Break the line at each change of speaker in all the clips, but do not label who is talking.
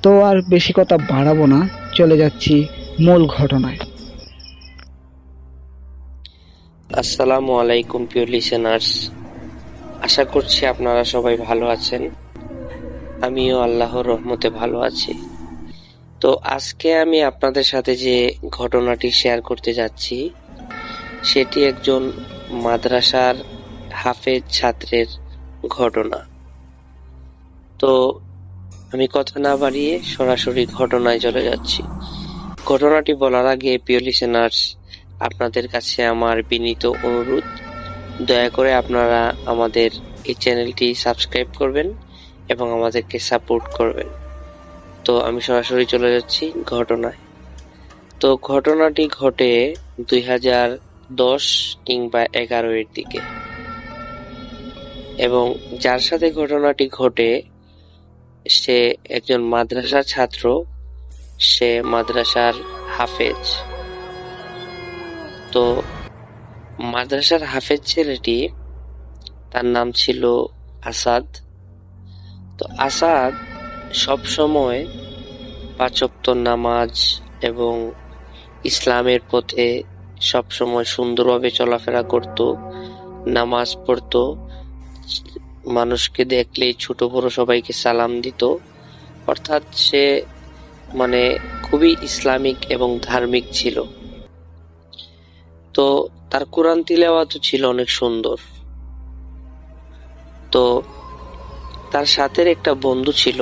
তো আর বেশি কথা বাড়াবো না, চলে যাচ্ছি মূল ঘটনায়।
আসসালামু আলাইকুম প্রিয় লিসেনার্স, আশা করছি আপনারা সবাই ভালো আছেন। আমিও আল্লাহর রহমতে ভালো আছি। তো আজকে আমি আপনাদের সাথে যে ঘটনাটি শেয়ার করতে যাচ্ছি সেটি একজন মাদ্রাসার হাফেজ ছাত্রের ঘটনা। তো আমি কথা না বাড়িয়ে সরাসরি ঘটনায় চলে যাচ্ছি। ঘটনাটি বলার আগে প্রিয় লিসেনার্স, আপনাদের কাছে আমার বিনীত অনুরোধ, দয়া করে আপনারা আমাদের এই চ্যানেলটি সাবস্ক্রাইব করবেন এবং আমাদেরকে সাপোর্ট করবেন। তো আমি সরাসরি চলে যাচ্ছি ঘটনায়। তো ঘটনাটি ঘটে 2010 কিংবা 11 এর দিকে, এবং যার সাথে ঘটনাটি ঘটে সে একজন মাদ্রাসার ছাত্র, সে মাদ্রাসার হাফেজ। তো মাদ্রাসার হাফেজ ছেলেটি, তার নাম ছিল আসাদ। তো আসাদ সব সময় 5 ওয়াক্ত নামাজ এবং ইসলামের পথে সব সময় সুন্দরভাবে চলাফেরা করত, নামাজ পড়তো, মানুষকে দেখলেই ছোট বড় সবাইকে সালাম দিত। অর্থাৎ সে খুবই ইসলামিক এবং ধার্মিক ছিল। তো তার কোরআন তিলাওয়াতও ছিল অনেক সুন্দর। তো তার সাথে একটা বন্ধু ছিল,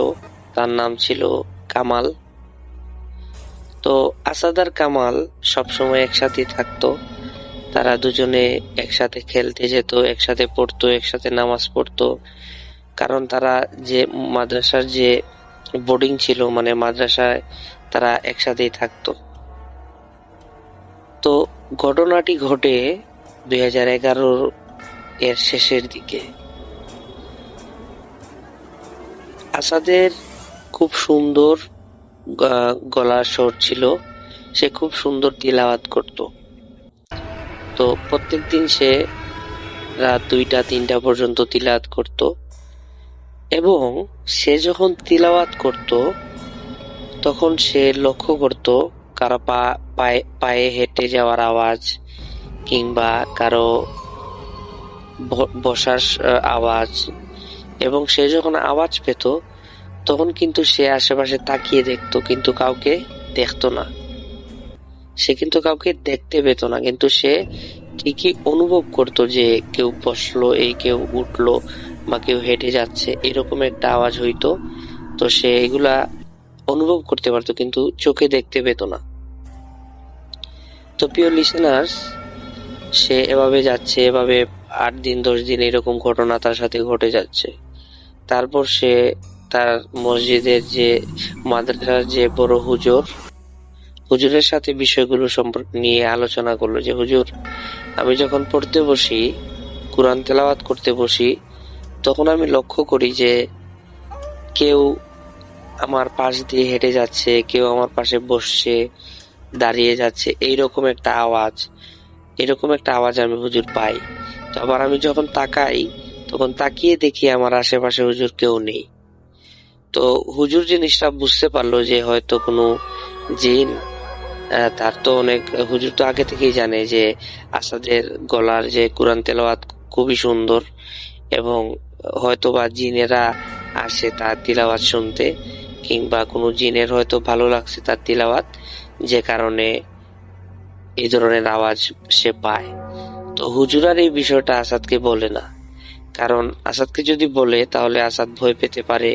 তার নাম ছিল কামাল। তো আসাদ আর কামাল সবসময় একসাথে থাকতো। তারা দুজনে একসাথে খেলতে যেত, একসাথে পড়তো, একসাথে নামাজ পড়তো। কারণ তারা যে মাদ্রাসার যে বোর্ডিং ছিল, মাদ্রাসায় তারা একসাথেই থাকতো। তো ঘটনাটি ঘটে 2011 এর শেষের দিকে। আসাদের খুব সুন্দর গলার স্বর ছিল, সে খুব সুন্দর তিলাওয়াত করত। তো প্রত্যেকদিন সে রাত 2টা-3টা পর্যন্ত তিলাওয়াত করত, এবং সে যখন তিলাওয়াত করত তখন সে লক্ষ্য করত কারো পায়ে হেঁটে যাওয়ার আওয়াজ কিংবা কারো বসার আওয়াজ, এবং সে যখন আওয়াজ পেত তখন কিন্তু সে আশেপাশে তাকিয়ে দেখতো, কিন্তু কাউকে দেখতো না। সে কিন্তু কাউকে দেখতে পেত না, কিন্তু সে ঠিকই অনুভব করতো যে কেউ বসলো, কেউ উঠলো বা কেউ হেঁটে যাচ্ছে, এরকম একটা আওয়াজ হইতো। তো সে এগুলা অনুভব করতে পারতো, কিন্তু চোখে দেখতে পেত না। তো প্রিয় লিসেনার্স, সে এভাবে যাচ্ছে, এভাবে 8 দিন 10 দিন এরকম ঘটনা তার সাথে ঘটে যাচ্ছে। তারপর সে তার মসজিদের যে মাদ্রাসার যে বড় হুজুরের সাথে বিষয়গুলো সম্পর্কে নিয়ে আলোচনা করলো যে, হুজুর, আমি যখন পড়তে বসি, কোরআন তেলাওয়াত করতে বসি, তখন আমি লক্ষ্য করি যে কেউ আমার পাশ দিয়ে হেঁটে যাচ্ছে, কেউ আমার পাশে বসছে, দাঁড়িয়ে যাচ্ছে, এরকম একটা আওয়াজ আমি হুজুর পাই। তো আবার আমি যখন তাকাই, তখন তাকিয়ে দেখি আমার আশেপাশে হুজুর কেউ নেই। তো হুজুর জিনিসটা বুঝতে পারলো যে হয়তো কোনো জিন। তার তো হুজুর তো আগে থেকেই জানে যে আসাদের গলার যে কোরআন তেলাওয়াত খুবই সুন্দর, এবং হয়তোবা জিনেরা আসে তার তিলাওয়াত শুনতে, কিংবা কোনো জিনের হয়তো ভালো লাগছে তার তিলাওয়াত, যে কারণে এই ধরনের আওয়াজ সে পায়। তো হুজুর আর এই বিষয়টা আসাদকে বলে না, কারণ আসাদকে যদি বলে তাহলে আসাদ ভয় পেতে পারে,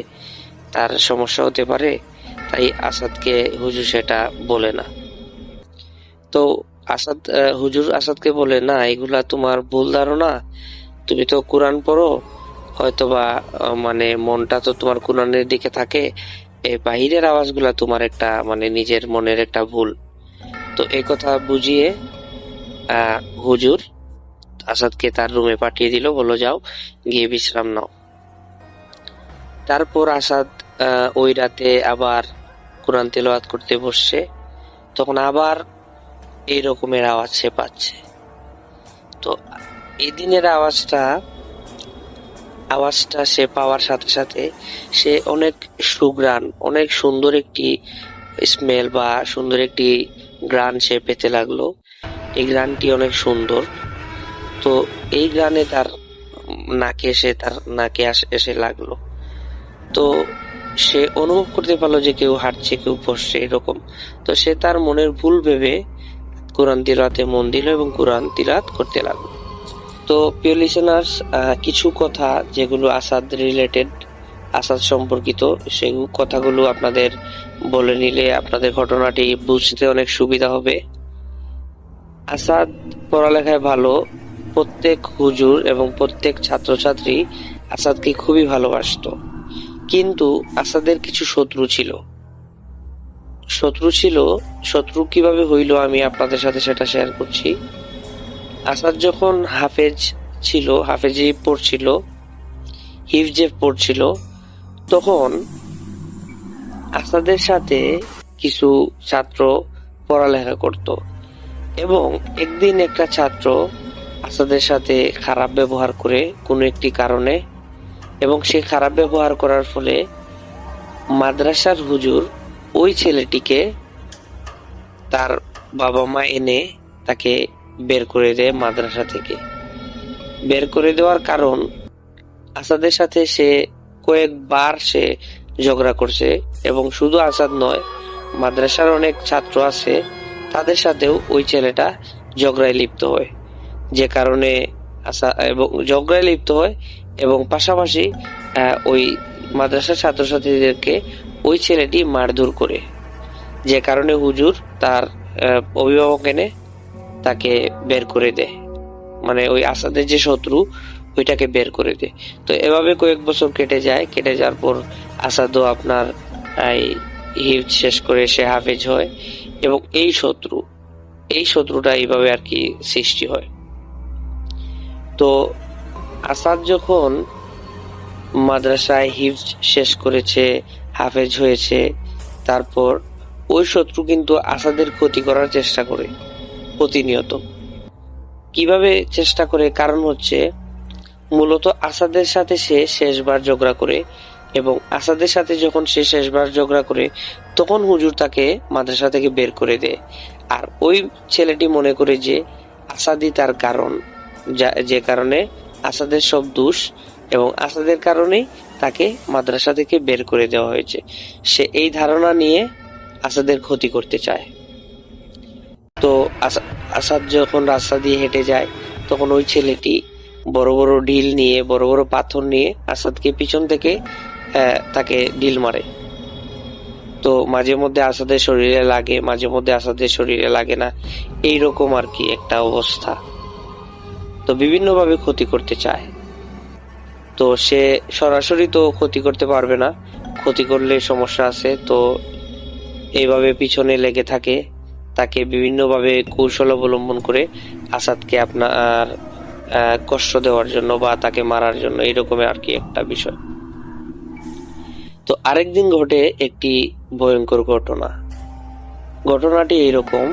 তার সমস্যা হতে পারে। তাই আসাদকে হুজুর সেটা বলে না। তো হুজুর আসাদকে বলে, না, এগুলা তোমার ভুল ধারণা, তুমি তো কোরআন পড়ো, হয়তোবা মনটা তো তোমার কোরআনের দিকে থাকে, এই বাহিরের আওয়াজগুলা তোমার একটা নিজের মনের একটা ভুল। তো এই কথা বুঝিয়ে হুজুর আসাদকে তার রুমে পাঠিয়ে দিল, বললো যাও গিয়ে বিশ্রাম নাও। তারপর আসাদ ওই রাতে আবার কোরআন তেলাওয়াত করতে বসছে, তখন আবার এই রকমের আওয়াজ সে পাচ্ছে। তো এই দিনের আওয়াজটা আওয়াজটা সে পাওয়ার সাথে সাথে সে অনেক সুঘ্রাণ, অনেক সুন্দর একটি স্মেল বা সুন্দর একটি ঘ্রাণ সে পেতে লাগলো। এই ঘ্রাণটি অনেক সুন্দর। তো এই ঘ্রাণে তার নাকে এসে লাগলো। তো সে অনুভব করতে পারলো যে কেউ হাঁটছে, কেউ বসছে, এরকম। তো সে তার মনের ভুল ভেবে কোরআন তিলাওয়াতে মন দিল এবং কোরআন তিলাওয়াত করতে লাগলো। তো প্রিয় লিসেনার্স, কিছু কথা যেগুলো আসাদ রিলেটেড, আসাদ সম্পর্কিত, সেই কথাগুলো আপনাদের বলে নিলে আপনাদের ঘটনাটি বুঝতে অনেক সুবিধা হবে। আসাদ পড়ালেখায় ভালো। প্রত্যেক হুজুর এবং প্রত্যেক ছাত্রছাত্রী আসাদকে খুবই ভালোবাসতো। কিন্তু আসাদের কিছু শত্রু ছিল। শত্রু কিভাবে হইল আমি আপনাদের সাথে সেটা শেয়ার করছি। আসাদ যখন হাফেজি পড়ছিল, হিফজে পড়ছিল, তখন আসাদের সাথে কিছু ছাত্র পড়ালেখা করত এবং একদিন একটা ছাত্র আসাদের সাথে খারাপ ব্যবহার করে কোনো একটি কারণে, এবং সে খারাপ ব্যবহার করার ফলে মাদ্রাসার হুজুর ওই ছেলেটিকে তার বাবা মা এনে তাকে বের করে দেয় মাদ্রাসা থেকে। বের করে দেওয়ার কারণ, আসাদের সাথে সে কয়েকবার সে ঝগড়া করছে, এবং শুধু আসাদ নয়, মাদ্রাসার অনেক ছাত্র আছে, তাদের সাথেও ওই ছেলেটা ঝগড়ায় লিপ্ত হয়, যে কারণে ঝগড়ায় লিপ্ত হয় এবং পাশাপাশি ওই মাদ্রাসার ছাত্রছাত্রীদেরকে ওই ছেলেটি মারধর করে, যে কারণে হুজুর তার অভিভাবক এনে তাকে বের করে দেয়, মানে ওই আসাদের যে শত্রু ওইটাকে বের করে দেয়। তো এভাবে কয়েক বছর কেটে যাওয়ার পর আসাদও আপনার হিফজ শেষ করে সে হাফেজ হয়, এবং এই শত্রুটা এইভাবে আর কি সৃষ্টি হয়। তো আসাদ যখন মাদ্রাসায় হিফজ শেষ করেছে, হাফেজ হয়েছে, তারপর ওই শত্রু কিন্তু আসাদের ক্ষতি করার চেষ্টা করে প্রতিনিয়ত। কিভাবে চেষ্টা করে? কারণ হচ্ছে মূলত আসাদের সাথে সে শেষবার ঝগড়া করে, এবং আসাদের সাথে যখন সে শেষবার ঝগড়া করে তখন হুজুর তাকে মাদ্রাসা থেকে বের করে দেয়। আর ওই ছেলেটি মনে করে যে আসাদই তার কারণ, যে কারণে আসাদের সব দোষ, এবং আসাদের কারণেই তাকে মাদ্রাসা থেকে বের করে দেওয়া হয়েছে। সে এই ধারণা নিয়ে আসাদের ক্ষতি করতে চায়। তো আসাদ যখন রাস্তা দিয়ে হেঁটে যায় তখন ওই ছেলেটি বড় বড় ঢিল নিয়ে, বড় বড় পাথর নিয়ে আসাদকে পিছন থেকে তাকে ঢিল মারে। তো মাঝে মধ্যে আসাদের শরীরে লাগে, মাঝে মধ্যে আসাদের শরীরে লাগে না, এইরকম আর কি একটা অবস্থা। তো বিভিন্ন ভাবে ক্ষতি করতে চায়। তো সে সরাসরি তো ক্ষতি করতে পারবে না, ক্ষতি করলে সমস্যা আছে। তো এইভাবে পিছনে লেগে থাকে, তাকে বিভিন্নভাবে কৌশল অবলম্বন করে আসাদকে আপনার কষ্ট দেওয়ার জন্য বা তাকে মারার জন্য, এরকম আর কি একটা বিষয়। তো আরেকদিন ঘটে একটি ভয়ঙ্কর ঘটনাটি এইরকম।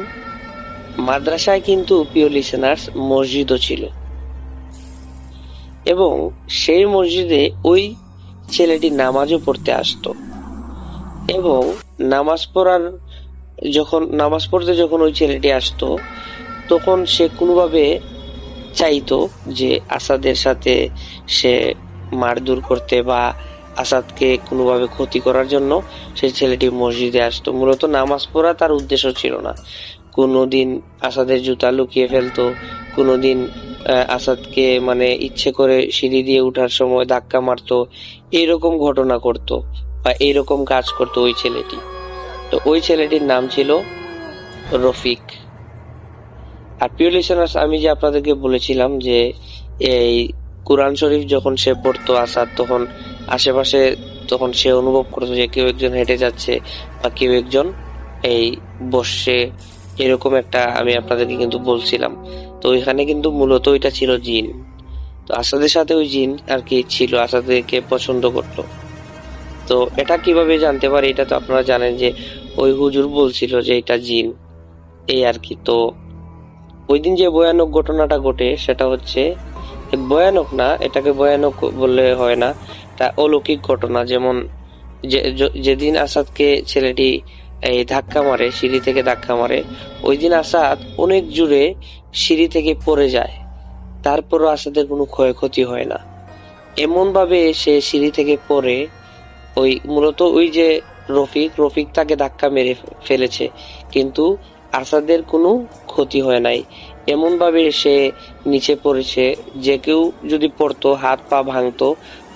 মাদ্রাসায় কিন্তু প্রিয় লিসেনার্স মসজিদও ছিল, এবং সেই মসজিদে ওই ছেলেটি নামাজও পড়তে আসতো, এবং নামাজ পড়তে যখন ওই ছেলেটি আসতো তখন সে কোনোভাবে চাইতো যে আসাদের সাথে সে মারধর করতে বা আসাদকে কোনোভাবে ক্ষতি করার জন্য সেই ছেলেটি মসজিদে আসতো। মূলত নামাজ পড়া তার উদ্দেশ্য ছিল না। কোনোদিন আসাদের জুতা লুকিয়ে ফেলতো, কোনোদিন আসাদকে মানে ইচ্ছে করে সিঁড়ি দিয়ে উঠার সময় ধাক্কা মারতো, এইরকম ঘটনা করতো বা এইরকম কাজ করতো ওই ছেলেটি। তো ওই ছেলেটির নাম ছিল রফিক। আর প্রিয় লিসেনার্স, আমি যে আপনাদেরকে বলেছিলাম যে এই কোরআন শরীফ যখন সে পড়তো আসাদ, তখন আশেপাশে তখন সে অনুভব করতো যে কেউ একজন হেঁটে যাচ্ছে বা কেউ একজন এই বসে, এরকম একটা আমি আপনাদেরকে কিন্তু বলছিলাম। তো ওইখানে কিন্তু মূলত ওইটা ছিল জিন। তো আসাদের সাথে ওই জিন আর কি ছিল, আসাদকে পছন্দ করতো। তো এটা কিভাবে জানতে পারে? এটা তো আপনারা জানেন যে ওই হুজুর বলছিল যে এটা জিন, এই আর কি। তো ওই দিন যে ভয়ানক ঘটনাটা ঘটে সেটা হচ্ছে ভয়ানক না, এটাকে ভয়ানক বললে হয় না, তা অলৌকিক ঘটনা। যেমন যেদিন আসাদকে ছেলেটি এই ধাক্কা মারে, সিঁড়ি থেকে ধাক্কা মারে, ওই দিন আসাদ অনেক জোরে সিঁড়ি থেকে পড়ে যায়, তারপরও আসাদের কোনো ক্ষয়ক্ষতি হয় না। এমন ভাবে সে সিঁড়ি থেকে পড়ে, ওই মূলত ওই যে রফিক তাকে ধাক্কা মেরে ফেলেছে, কিন্তু আসাদের কোনো ক্ষতি হয় নাই। এমন ভাবে সে নিচে পড়েছে, যে কেউ যদি পড়তো হাত পা ভাঙতো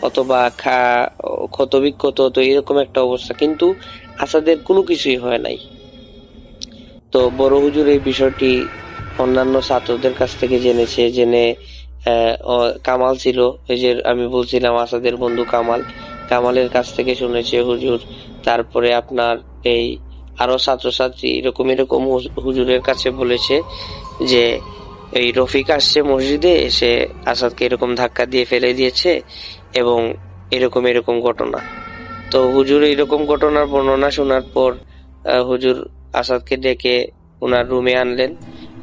অথবা ক্ষতবিক্ষত হতো, এরকম একটা অবস্থা, কিন্তু আসাদের কোনো কিছুই হয় নাই। তো বড় হুজুর এই বিষয়টি অন্যান্য ছাত্রদের কাছ থেকে জেনে কামাল ছিল, এই যে আমি বলছিলাম আসাদের বন্ধু কামালের কাছ থেকে শুনেছে হুজুর। তারপরে আপনার এই আরো ছাত্রছাত্রী এরকম হুজুরের কাছে বলেছে যে এই রফিক আসছে মসজিদে, এসে আসাদকে এরকম ধাক্কা দিয়ে ফেলে দিয়েছে এবং এরকম ঘটনা। তো হুজুর এরকম ঘটনার বর্ণনা শোনার পর হুজুর আসাদকে ডেকে ওনার রুমে আনলেন,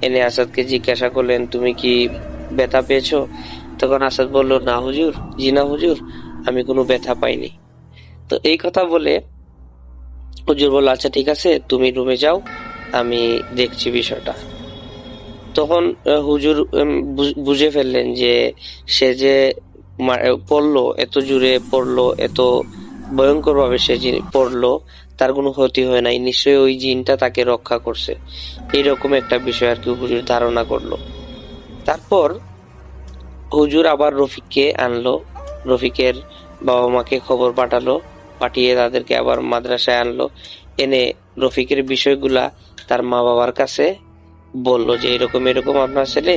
এনে আসাদকে জিজ্ঞাসা করলেন, তুমি কি ব্যথা পেয়েছো? তখন আসাদ বলল, না হুজুর, জি না হুজুর, আমি কোনো ব্যথা পাইনি। তো এই কথা বলে হুজুর বলল, আচ্ছা ঠিক আছে, তুমি রুমে যাও, আমি দেখছি বিষয়টা। তখন হুজুর বুঝে ফেললেন যে সে যে পড়লো, এত জোরে পড়লো, এত ভয়ঙ্কর ভাবে সে পড়লো, তার কোনো ক্ষতি হয় নাই, নিশ্চয়ই ওই জিনটা তাকে রক্ষা করছে। এইরকম একটা বিষয় আর কি হুজুর ধারণা করলো। তারপর হুজুর আবার রফিককে আনলো, রফিকের বাবা মাকে খবর পাঠিয়ে তাদেরকে আবার মাদ্রাসায় আনলো, এনে রফিকের বিষয়গুলা তার মা বাবার কাছে বললো যে এরকম আপনার ছেলে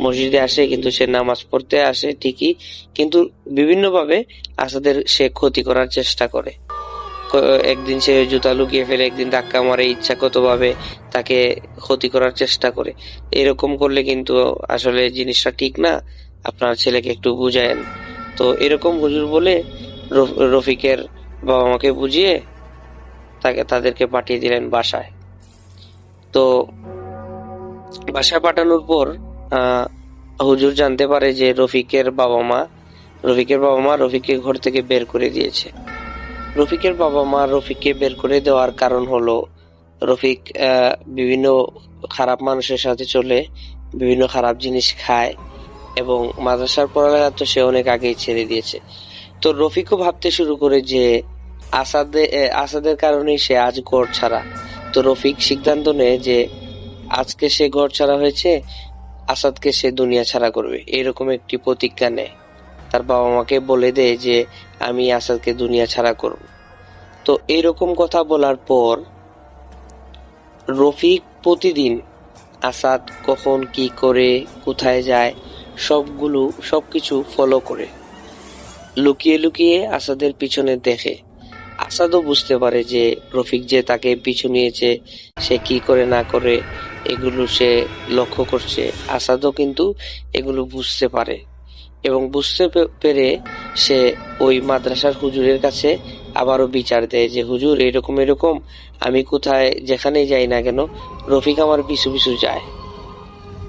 মসজিদে আসে, কিন্তু সে নামাজ পড়তে আসে ঠিকই, কিন্তু বিভিন্ন ভাবে আসাদের সে ক্ষতি করার চেষ্টা করে। একদিন সে জুতা লুকিয়ে ফেলে, একদিন ধাক্কা মারে, ইচ্ছাকৃত ভাবে তাকে ক্ষতি করার চেষ্টা করে। এরকম করলে কিন্তু আসলে জিনিসটা ঠিক না, আপনার ছেলেকে একটু বুঝায়েন। তো এরকম হুজুর বলে রফিকের বাবা মাকে বুঝিয়ে তাদেরকে পাঠিয়ে দিলেন বাসায়। তো বাসায় পাঠানোর পর হুজুর জানতে পারে যে রফিকের বাবা মা রফিককে ঘর থেকে বের করে দিয়েছে। রফিকের বাবা মা রফিককে বের করে দেওয়ার কারণ হলো, রফিক বিভিন্ন খারাপ মানুষের সাথে চলে, বিভিন্ন খারাপ জিনিস খায়, এবং মাদ্রাসার পড়ালেখা তো সে অনেক আগেই ছেড়ে দিয়েছে। তো রফিকও ভাবতে শুরু করে যে আসাদের কারণেই সে আজ ঘর ছাড়া। তো রফিক সিদ্ধান্ত নেয় যে আজকে সে ঘর ছাড়া হয়েছে, আসাদকে সে দুনিয়া ছাড়া করবে, এরকম একটি প্রতিজ্ঞা নেয়। তার বাবা মাকে বলে দেয় যে আমি আসাদকে দুনিয়া ছাড়া করব। তো এইরকম কথা বলার পর রফিক প্রতিদিন আসাদ কখন কি করে, কোথায় যায়, সবকিছু ফলো করে, লুকিয়ে লুকিয়ে আসাদের পিছনে দেখে। আসাদও বুঝতে পারে যে রফিক যে তাকে পিছু নিয়েছে, সে কি করে না করে এগুলো সে লক্ষ্য করছে। আসাদও কিন্তু এগুলো বুঝতে পারে, এবং বুঝতে পেরে সে ওই মাদ্রাসার হুজুরের কাছে আবারও বিচার দেয় যে হুজুর এরকম আমি কোথায় যেখানেই যাই না কেন, রফিক আমার পিছু পিছু যায়।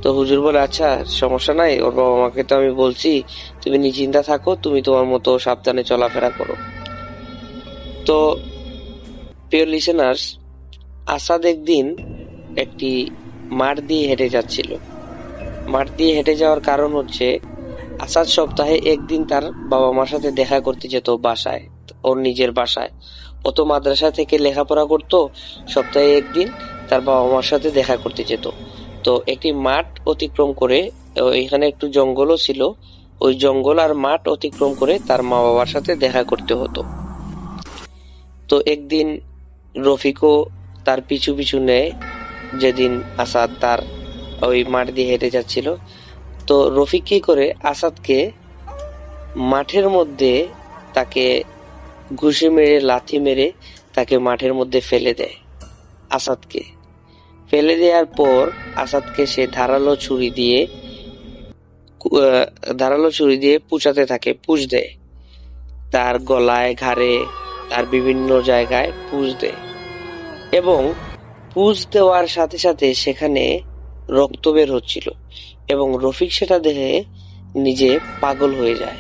তো হুজুর বলে, আচ্ছা সমস্যা নাই, ওর বাবা মাকে তো আমি বলছি, তুমি নিশ্চিন্তা থাকো, তুমি তোমার মতো সাবধানে চলাফেরা করো। তো প্রিয় লিসেনার্স, আসাদ একদিন একটি মাঠ দিয়ে হেঁটে যাচ্ছিল। মাঠ দিয়ে হেঁটে যাওয়ার কারণ হচ্ছে, আসাদ সপ্তাহে একদিন তার বাবা মার সাথে দেখা করতে যেত বাসায়, ওর নিজের বাসায়। ও তো মাদ্রাসা থেকে লেখাপড়া করতো, সপ্তাহে একদিন তার বাবা মার সাথে দেখা করতে যেত। তো একটি মাঠ অতিক্রম করে, এখানে একটু জঙ্গলও ছিল, ওই জঙ্গল আর মাঠ অতিক্রম করে তার মা বাবার সাথে দেখা করতে হতো। তো একদিন রফিকও তার পিছু পিছু নেয়, যেদিন আসাদ তার ওই মাঠ দিয়ে হেঁটে যাচ্ছিল। তো রফিক কি করে, আসাদকে মাঠের মধ্যে তাকে ঘুষি মেরে, লাথি মেরে তাকে মাঠের মধ্যে ফেলে দেয়। আসাদকে ফেলে দেওয়ার পর আসাদকে সে ধারালো ছুরি দিয়ে পুঁচাতে থাকে, পুঁজ দেয় তার গলায়, ঘাড়ে, তার বিভিন্ন জায়গায় পুঁজ দেয়, এবং পুঁজ দেওয়ার সাথে সাথে সেখানে রক্ত বের হচ্ছিল, এবং রফিক সেটা দেখে নিজে পাগল হয়ে যায়,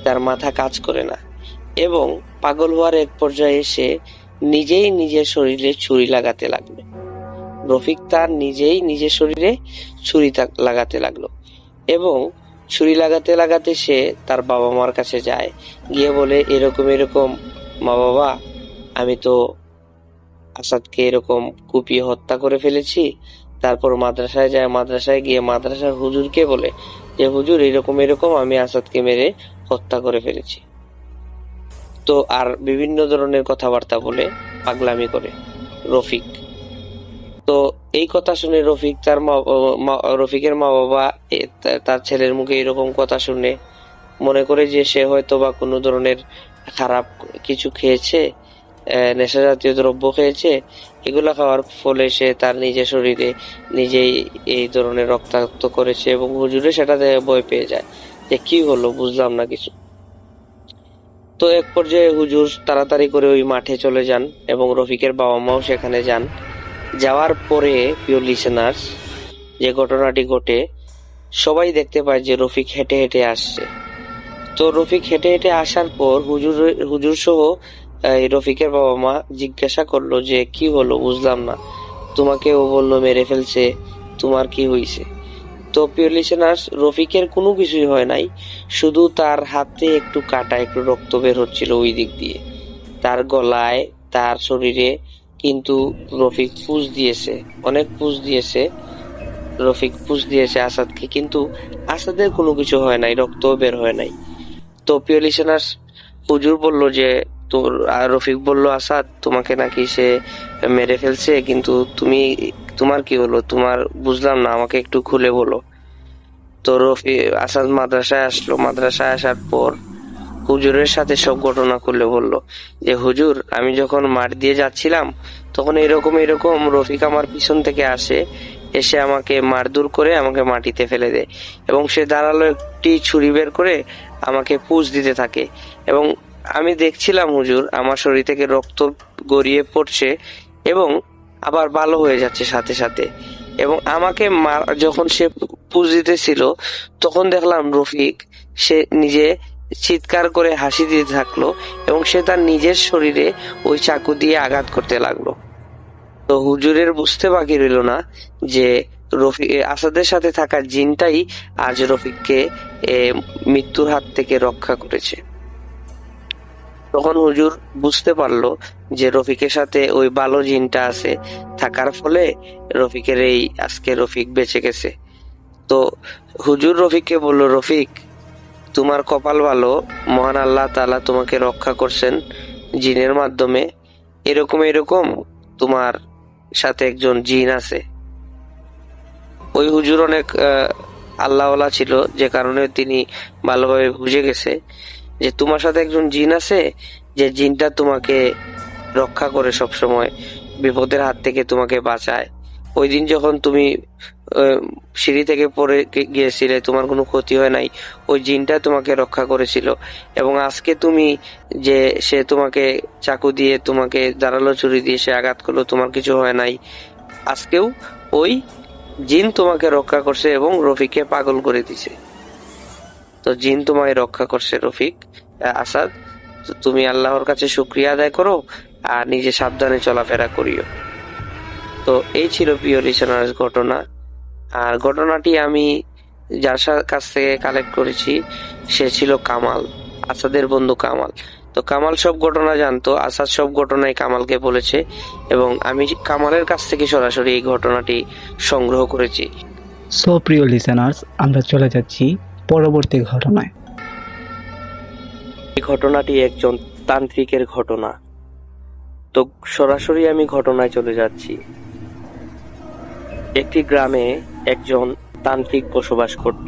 তার মাথা কাজ করে না, এবং পাগল হওয়ার এক পর্যায়ে সে নিজেই নিজের শরীরে ছুরি লাগাতে লাগলো। রফিক তার নিজেই নিজের শরীরে ছুরি লাগাতে লাগলো, এবং ছুরি লাগাতে লাগাতে সে তার বাবা মার কাছে যায়, গিয়ে বলে এরকম এরকম, মা বাবা, আমি তো আসাদকে এরকম কুপিয়ে হত্যা করে ফেলেছি। তারপর মাদ্রাসায় যায়, মাদ্রাসায় গিয়ে মাদ্রাসার হুজুরকে বলে যে হুজুর এরকম এরকম আমি আসাদকে মেরে হত্যা করে ফেলেছি। তো আর বিভিন্ন ধরনের কথাবার্তা বলে পাগলামি করে রফিক। তো এই কথা শুনে রফিক রফিকের মা বাবা তার ছেলের মুখে এরকম কথা শুনে মনে করে যে সে হয়তো বা কোনো ধরনের খারাপ কিছু খেয়েছে, নেশা জাতীয় দ্রব্য খেয়েছে। এগুলা খাওয়ার ফলে সে তার নিজের শরীরে নিজেই এই ধরনের রক্তাক্ত করেছে, এবং হুজুরে সেটা দেখে ভয় পেয়ে যায় যে কি হলো, বুঝলাম না কিছু। তো এক পর্যায়ে হুজুর তাড়াতাড়ি করে ওই মাঠে চলে যান, এবং রফিকের বাবা মাও সেখানে যান। যাওয়ার পরে প্রিয় লিসেনার্স, যে ঘটনাটি ঘটে, সবাই দেখতে পায় যে রফিক হেঁটে হেঁটে আসছে। তো রফিক হেঁটে হেঁটে আসার পর হুজুর সহ রফিকের বাবা মা জিজ্ঞাসা করলো যে কি হলো, বুঝলাম না, তোমাকে ও বললো মেরে ফেলছে, তোমার কি হয়েছে? তো প্রিয় লিসেনার্স, রফিকের কোনো কিছুই হয় নাই, শুধু তার হাতে একটু কাটা, একটু রক্ত বের হচ্ছিল ওই দিক দিয়ে, তার গলায়, তার শরীরে। কিন্তু রফিক পুশ দিয়েছে, অনেক পুশ দিয়েছে, রফিক পুশ দিয়েছে আসাদকে, কিন্তু আসাদের কোনো কিছু হয় নাই, রক্ত বের হয় নাই। তো প্রিয় লিসেনার্স, হুজুর বলল যে তোর, আর রফিক বলল আসাদ তোমাকে নাকি সে মেরে ফেলছে, কিন্তু তোমার কি হলো, তোমার বুঝলাম না, আমাকে একটু খুলে বলো। তো আসাদ মাদ্রাসায় আসলো, মাদ্রাসায় আসার পর হুজুরের সাথে সব ঘটনা খুলে বলল যে হুজুর, আমি যখন মাঠ দিয়ে যাচ্ছিলাম তখন এরকম এরকম রফিক আমার পিছন থেকে আসে, এসে আমাকে মারধর করে আমাকে মাটিতে ফেলে দেয়, এবং সে দাঁড়ালো একটি ছুরি বের করে আমাকে পুশ দিতে থাকে, এবং আমি দেখছিলাম হুজুর আমার শরীর থেকে রক্ত গড়িয়ে পড়ছে এবং আবার ভালো হয়ে যাচ্ছে সাথে সাথে। এবং আমাকে যখন সে পুশ দিতেছিল তখন দেখলাম রফিক সে নিজে চিৎকার করে হাসি দিতে থাকলো, এবং সে তার নিজের শরীরে ওই চাকু দিয়ে আঘাত করতে লাগলো। তো হুজুরের বুঝতে বাকি রইল না যে আসাদের সাথে থাকা জিনটাই আজ রফিককে মৃত্যুর হাত থেকে রক্ষা করেছে। তখন হুজুর বুঝতে পারলো যে রফিকের সাথে ওই ভালো জিনটা আছে, থাকার ফলে রফিকের আজকে রফিক বেঁচে গেছে। তো হুজুর রফিককে বলল, রফিক তোমার কপাল ভালো, মহান আল্লাহ তাআলা তোমাকে রক্ষা করছেন জিনের মাধ্যমে। এরকম এরকম তোমার সাথে একজন জিন আছে। ওই হুজুর অনেক আল্লাহওয়ালা ছিল, যে কারণে তিনি ভালোভাবে বুঝে গেছে যে তোমার সাথে একজন জিন আছে, যে জিনটা তোমাকে রক্ষা করে, সব সময় বিপদের হাত থেকে তোমাকে বাঁচায়। ওই দিন যখন তুমি সিঁড়ি থেকে পড়ে গিয়েছিলে, তোমার কোনো ক্ষতি হয় নাই, ওই জিনটা তোমাকে রক্ষা করেছিল। এবং আজকে তুমি যে সে তোমাকে চাকু দিয়ে, তোমাকে ধারালো ছুরি দিয়ে সে আঘাত করলো, তোমার কিছু হয় নাই, আজকেও ওই জিন তোমাকে রক্ষা করছে এবং রফিককে পাগল করে দিছে। তো জিন তোমাকে রক্ষা করছে রফিক, আসাদ, তুমি আল্লাহর কাছে শুকরিয়া আদায় করো আর নিজে সাবধানে চলাফেরা করিও। তো এই ছিল প্রিয় লিসেনার্স ঘটনা। আর ঘটনাটি আমি যার কাছ থেকে কালেক্ট করেছি সে ছিল কামাল, আসাদের বন্ধু কামাল। তো কামাল সব ঘটনা জানতো, আসাদ সব ঘটনাই কামালকে বলেছে, এবং আমি কামালের কাছ থেকে সরাসরি এই ঘটনাটি সংগ্রহ করেছি।
সো প্রিয় লিসেনার্স, আমরা চলে যাচ্ছি পরবর্তী ঘটনায়।
এই ঘটনাটি একজন তান্ত্রিকের ঘটনা। তো সরাসরি আমি ঘটনায় চলে যাচ্ছি। একটি গ্রামে একজন তান্ত্রিক বসবাস করত।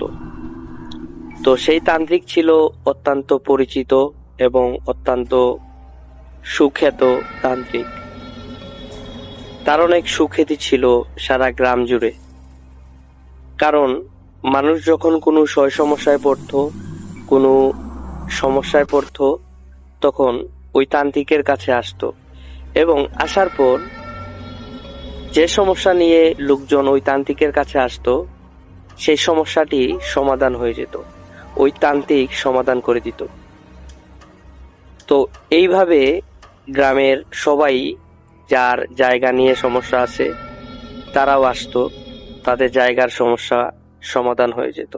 তো সেই তান্ত্রিক ছিল অত্যন্ত পরিচিত এবং অত্যন্ত সুখ্যাত তান্ত্রিক। তার অনেক সুখ্যাতি ছিল সারা গ্রাম জুড়ে, কারণ মানুষ যখন কোনো সমস্যায় পড়তো তখন ওই তান্ত্রিকের কাছে আসতো, এবং আসার পর যে সমস্যা নিয়ে লোকজন ওই তান্ত্রিকের কাছে আসতো সেই সমস্যাটি সমাধান হয়ে যেত, ওই তান্ত্রিক সমাধান করে দিত। তো এইভাবে গ্রামের সবাই যার জায়গা নিয়ে সমস্যা আছে তারাও আসতো, তাদের জায়গার সমস্যা সমাধান হয়ে যেত।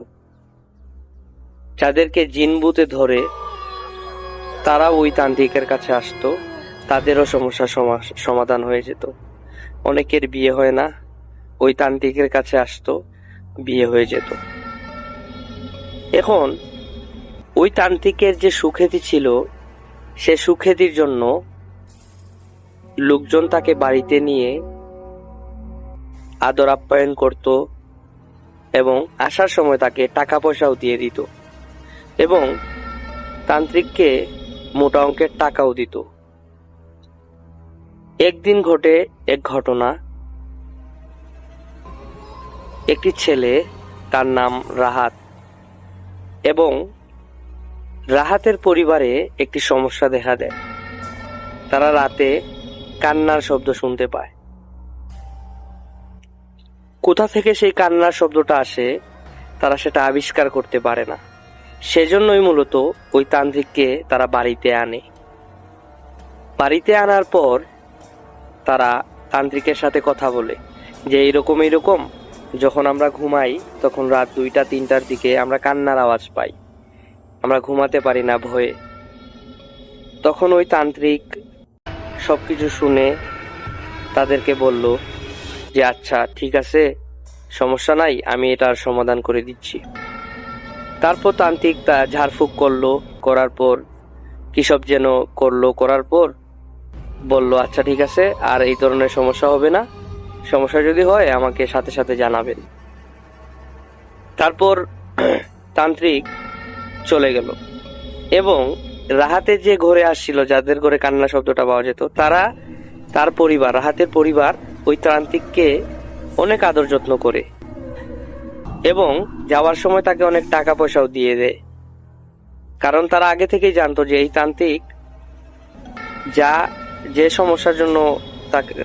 যাদেরকে জিন ভূতে ধরে তারাও ওই তান্ত্রিকের কাছে আসতো, তাদেরও সমস্যা সমাধান হয়ে যেত। অনেকের বিয়ে হয় না, ওই তান্ত্রিকের কাছে আসতো, বিয়ে হয়ে যেত। এখন ওই তান্ত্রিকের যে সুখ্যাতি ছিল, সে সুখ্যাতির জন্য লোকজন তাকে বাড়িতে নিয়ে আদর আপ্যায়ন করত এবং আসার সময় তাকে টাকা পয়সাও দিয়ে দিত এবং তান্ত্রিককে মোটা অঙ্কের টাকাও দিত। একদিন ঘটে এক ঘটনা। একটি ছেলে, তার নাম রাহাত, এবং রাহাতের পরিবারে একটি সমস্যা দেখা দেয়। তারা রাতে কান্নার শব্দ শুনতে পায়। কোথা থেকে সেই কান্নার শব্দটা আসে তারা সেটা আবিষ্কার করতে পারে না। সেজন্যই মূলত ওই তান্ত্রিককে তারা বাড়িতে আনে। বাড়িতে আনার পর তারা তান্ত্রিকের সাথে কথা বলে যে এইরকম যখন আমরা ঘুমাই তখন রাত 2টা-3টার দিকে আমরা কান্নার আওয়াজ পাই, আমরা ঘুমাতে পারি না ভয়ে। তখন ওই তান্ত্রিক সবকিছু শুনে তাদেরকে বলল যে আচ্ছা ঠিক আছে, সমস্যা নাই, আমি এটার সমাধান করে দিচ্ছি। তারপর তান্ত্রিক তা ঝাড়ফুঁক করলো, করার পর কিসব যেন করলো, করার পর বলল আচ্ছা ঠিক আছে, আর এই ধরনের সমস্যা হবে না, সমস্যা যদি হয় আমাকে সাথে সাথে জানাবেন। তারপর তান্ত্রিক চলে গেল এবং রাহাতের যে ঘরে আসছিল, যাদের ঘরে কান্না শব্দটা পাওয়া যেত, তার পরিবার, রাহাতের পরিবার ওই তান্ত্রিককে অনেক আদর যত্ন করে এবং যাওয়ার সময় তাকে অনেক টাকা পয়সাও দিয়ে দেয়। কারণ তারা আগে থেকেই জানতো যে এই তান্ত্রিক যে সমস্যার জন্য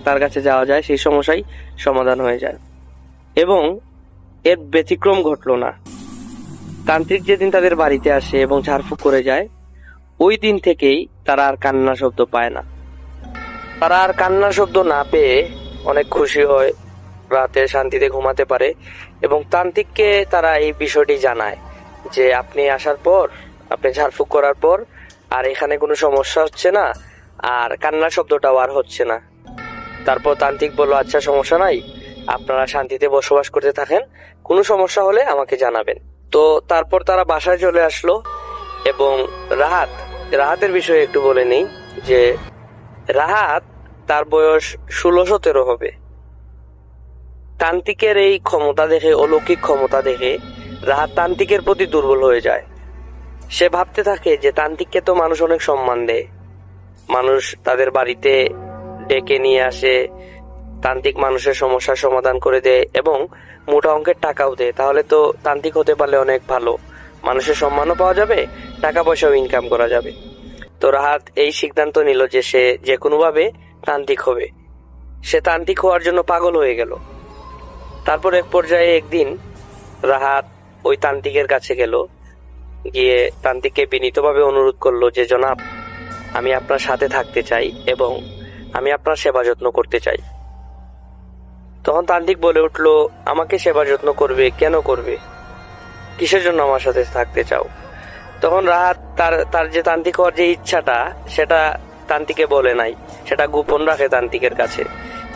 তার কাছে যাওয়া যায় সেই সমস্যাই সমাধান হয়ে যায়। এবং এর ব্যতিক্রম ঘটলো না। তান্ত্রিক যেদিন তাদের বাড়িতে আসে এবং ঝাড়ফুঁক করে যায়, ওই দিন থেকেই তারা আর কান্না শব্দ পায় না। তারা আর কান্নার শব্দ না পেয়ে অনেক খুশি হয়, রাতে শান্তিতে ঘুমাতে পারে। এবং তান্ত্রিককে তারা এই বিষয়টি জানায় যে আপনি আসার পর, আপনি ঝাড়ফুঁক করার পর আর এখানে কোনো সমস্যা হচ্ছে না, আর কান্নার শব্দটাও আর হচ্ছে না। তারপর তান্ত্রিক বলল আচ্ছা সমস্যা নাই, আপনারা শান্তিতে বসবাস করতে থাকেন, কোনো সমস্যা হলে আমাকে জানাবেন। তো তারপর তারা বাসায় চলে আসলো এবং রাহাতের বিষয়ে একটু বলে নেই যে রাহাত, তার বয়স 16-17 হবে। তান্ত্রিকের এই ক্ষমতা দেখে, অলৌকিক ক্ষমতা দেখে রাহাত তান্ত্রিকের প্রতি দুর্বল হয়ে যায়। সে ভাবতে থাকে যে তান্ত্রিককে তো মানুষ অনেক সম্মান দেয়, মানুষ তাদের বাড়িতে ডেকে নিয়ে আসে, তান্ত্রিক মানুষের সমস্যার সমাধান করে দেয় এবং মোটা অঙ্কের টাকাও দেয়, তাহলে তো তান্ত্রিক হতে পারলে অনেক ভালো, মানুষের সম্মানও পাওয়া যাবে, টাকা পয়সাও ইনকাম করা যাবে। তো রাহাত এই সিদ্ধান্ত নিল যে সে যে কোনোভাবে তান্ত্রিক হবে। সে তান্ত্রিক হওয়ার জন্য পাগল হয়ে গেল। তারপর এক পর্যায়ে একদিন রাহাত ওই তান্ত্রিকের কাছে গেল, গিয়ে তান্ত্রিককে বিনীতভাবে অনুরোধ করলো যে জনাব, আমি আপনার সাথে থাকতে চাই এবং আমি আপনার সেবা যত্ন করতে চাই। তখন তান্ত্রিক বলে উঠলো, আমাকে সেবা যত্ন করবে? কেন করবে? কিসের জন্য আমার সাথে থাকতে চাও? তখন রাহাত তার যে তান্ত্রিক হওয়ার যে ইচ্ছাটা, সেটা তান্ত্রিকে বলে নাই, সেটা গোপন রাখে তান্ত্রিকের কাছে।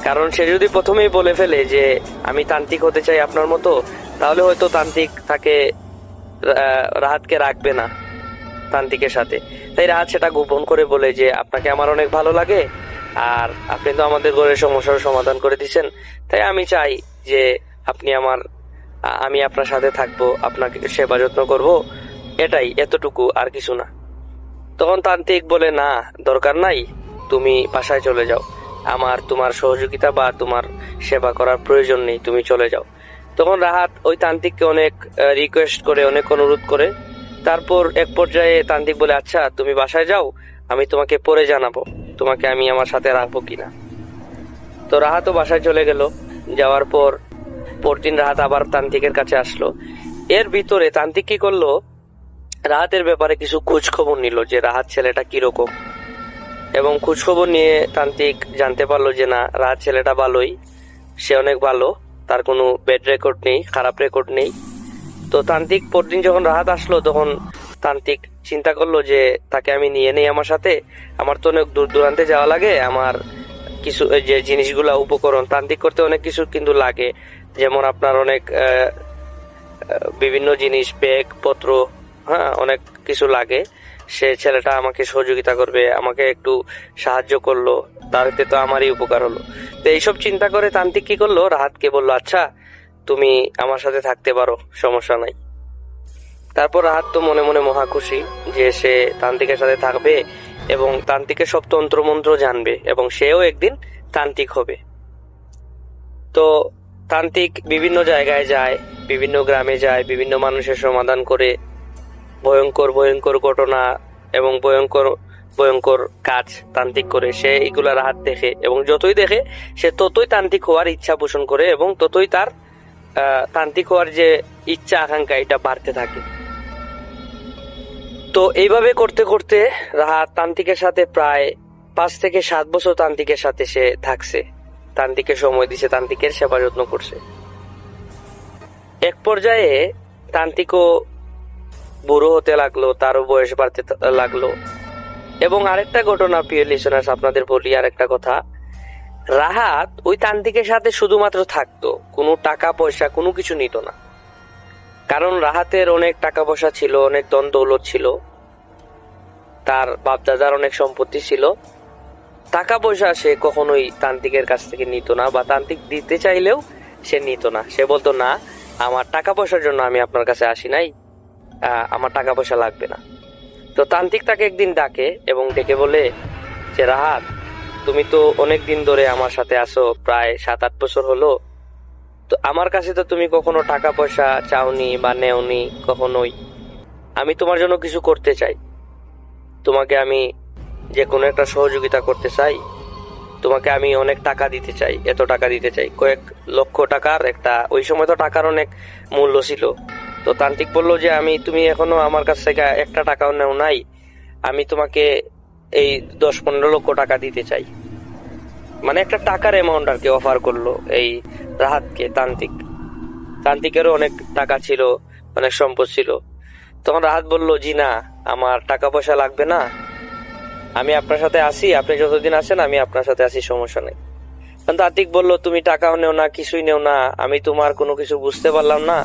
কারণ সে যদি প্রথমেই বলে ফেলে যে আমি তান্ত্রিক হতে চাই আপনার মতো, তাহলে হয়তো তান্ত্রিক রাহাতকে রাখবে না তান্ত্রিকের সাথে। তাই রাহাত সেটা গোপন করে বলে যে আপনাকে আমার অনেক ভালো লাগে, আর আপনি তো আমাদের ঘরের সমস্যার সমাধান করে দিচ্ছেন, তাই আমি চাই যে আমি আপনার সাথে থাকবো, আপনাকে সেবা যত্ন করবো, এটাই, এতটুকু, আর কিছু না। তখন তান্ত্রিক বলে না, দরকার নাই, তুমি বাসায় চলে যাও, আমার তোমার সহযোগিতা বা তোমার সেবা করার প্রয়োজন নেই, তুমি চলে যাও। তখন রাহাত ওই তান্ত্রিককে অনেক রিকোয়েস্ট করে, অনেক অনুরোধ করে। তারপর এক পর্যায়ে তান্ত্রিক বলে আচ্ছা তুমি বাসায় যাও, আমি তোমাকে পরে জানাবো তোমাকে আমি আমার সাথে রাখবো কিনা। তো রাহাতও বাসায় চলে গেল। যাওয়ার পর পরদিন রাহাত আবার তান্ত্রিকের কাছে আসলো। এর ভিতরে তান্ত্রিক কি করলো, রাহাতের ব্যাপারে কিছু খোঁজ খবর নিল যে রাহাত ছেলেটা কিরকম, এবং খোঁজ খবর নিয়ে তান্ত্রিক জানতে পারলো যে না, রাহাত ছেলেটা ভালোই, সে অনেক ভালো, তার কোনো ব্যাড রেকর্ড নেই, খারাপ রেকর্ড নেই। তো তান্ত্রিক পরদিন যখন রাহাত আসলো তখন তান্ত্রিক চিন্তা করলো যে তাকে আমি নিয়ে নেই আমার সাথে, আমার তো অনেক দূর দূরান্তে যাওয়া লাগে, আমার কিছু যে জিনিসগুলা উপকরণ তান্ত্রিক করতে অনেক কিছু কিন্তু লাগে, যেমন আপনার অনেক বিভিন্ন জিনিস, ব্যাগ পত্র, হ্যাঁ অনেক কিছু লাগে। সে ছেলেটা আমাকে সহযোগিতা করবে, আমাকে একটু সাহায্য করলো, তাতে তো আমারই উপকার হলো। তো এইসব চিন্তা করে তান্ত্রিক কি করলো, রাহাতকে বললো আচ্ছা তুমি আমার সাথে থাকতে পারো, সমস্যা নাই। তারপর রাহাত তো মনে মনে মহা খুশি যে সে তান্ত্রিকের সাথে থাকবে এবং তান্ত্রিকের সব তন্ত্রমন্ত্র জানবে এবং সেও একদিন তান্ত্রিক হবে। তো তান্ত্রিক বিভিন্ন জায়গায় যায়, বিভিন্ন গ্রামে যায়, বিভিন্ন মানুষের সমাধান করে, ভয়ঙ্কর ভয়ঙ্কর ঘটনা এবং ভয়ঙ্কর ভয়ঙ্কর কাজ তান্ত্রিক করে। সে এগুলা রাহাত দেখে এবং যতই দেখে সে ততই তান্ত্রিক হওয়ার ইচ্ছা পোষণ করে এবং ততই তার তান্ত্রিক হওয়ার যে ইচ্ছা আকাঙ্ক্ষা এটা বাড়তে থাকে। তো এইভাবে করতে করতে রাহাত তান্ত্রিকের সাথে প্রায় 5 থেকে 7 বছর তান্ত্রিকের সাথে সে থাকছে, তান্ত্রিকের সময় দিছে, তান্ত্রিকের সেবা যত্ন করছে। এক পর্যায়ে তান্ত্রিকও বুড়ো হতে লাগলো, তারও বয়স বাড়তে লাগলো। এবং আরেকটা ঘটনা, প্রিয় লিসেনার্স আপনাদের বলি আরেকটা কথা, রাহাত ওই তান্ত্রিকের সাথে শুধুমাত্র থাকতো, কোনো টাকা পয়সা কোনো কিছু নিত না। কারণ রাহাতের অনেক টাকা পয়সা ছিল, অনেক ধন দৌলত ছিল, তার বাপদাদার অনেক সম্পত্তি ছিল। টাকা পয়সা সে কখনোই তান্ত্রিকের কাছ থেকে নিত না, বা তান্ত্রিক দিতে চাইলেও সে নিত না। সে বলতো না, আমার টাকা পয়সার জন্য আমি আপনার কাছে আসি নাই, আমার টাকা পয়সা লাগবে না। তো তান্ত্রিক তাকে একদিন ডাকে এবং ডেকে বলে যে রাহাত, তুমি তো অনেক দিন ধরে আমার সাথে আসো, প্রায় 7-8 বছর হলো, তো আমার কাছে তো তুমি কখনো টাকা পয়সা চাওনি বা নেওনি কখনোই। আমি তোমার জন্য কিছু করতে চাই, তোমাকে আমি যে কোনো একটা সহযোগিতা করতে চাই, তোমাকে আমি অনেক টাকা দিতে চাই, এত টাকা দিতে চাই, কয়েক লক্ষ টাকার একটা, ওই সময় তো টাকার অনেক মূল্য ছিল। তো তান্ত্রিক বললো যে তুমি এখনো আমার কাছ থেকে একটা টাকাও নেও নাই, আমি তোমাকে এই 10-15 লক্ষ টাকা দিতে চাই, মানে একটা টাকার অ্যামাউন্ট আর কি অফার করলো এই রাহাতকে। তান্ত্রিকেরও অনেক টাকা ছিল, অনেক সম্পদ ছিল। তখন রাহাত বলল জি না, আমার টাকা পয়সা লাগবে না, আমি আপনার সাথে আসি, আপনি যতদিন আসেন আমি আপনার সাথে আসি, সমস্যা নেই। তান্ত্রিক বলল তুমি টাকাও নেও না, কিছুই নেও না, আমি তোমার কোনো কিছু বুঝতে পারলাম না,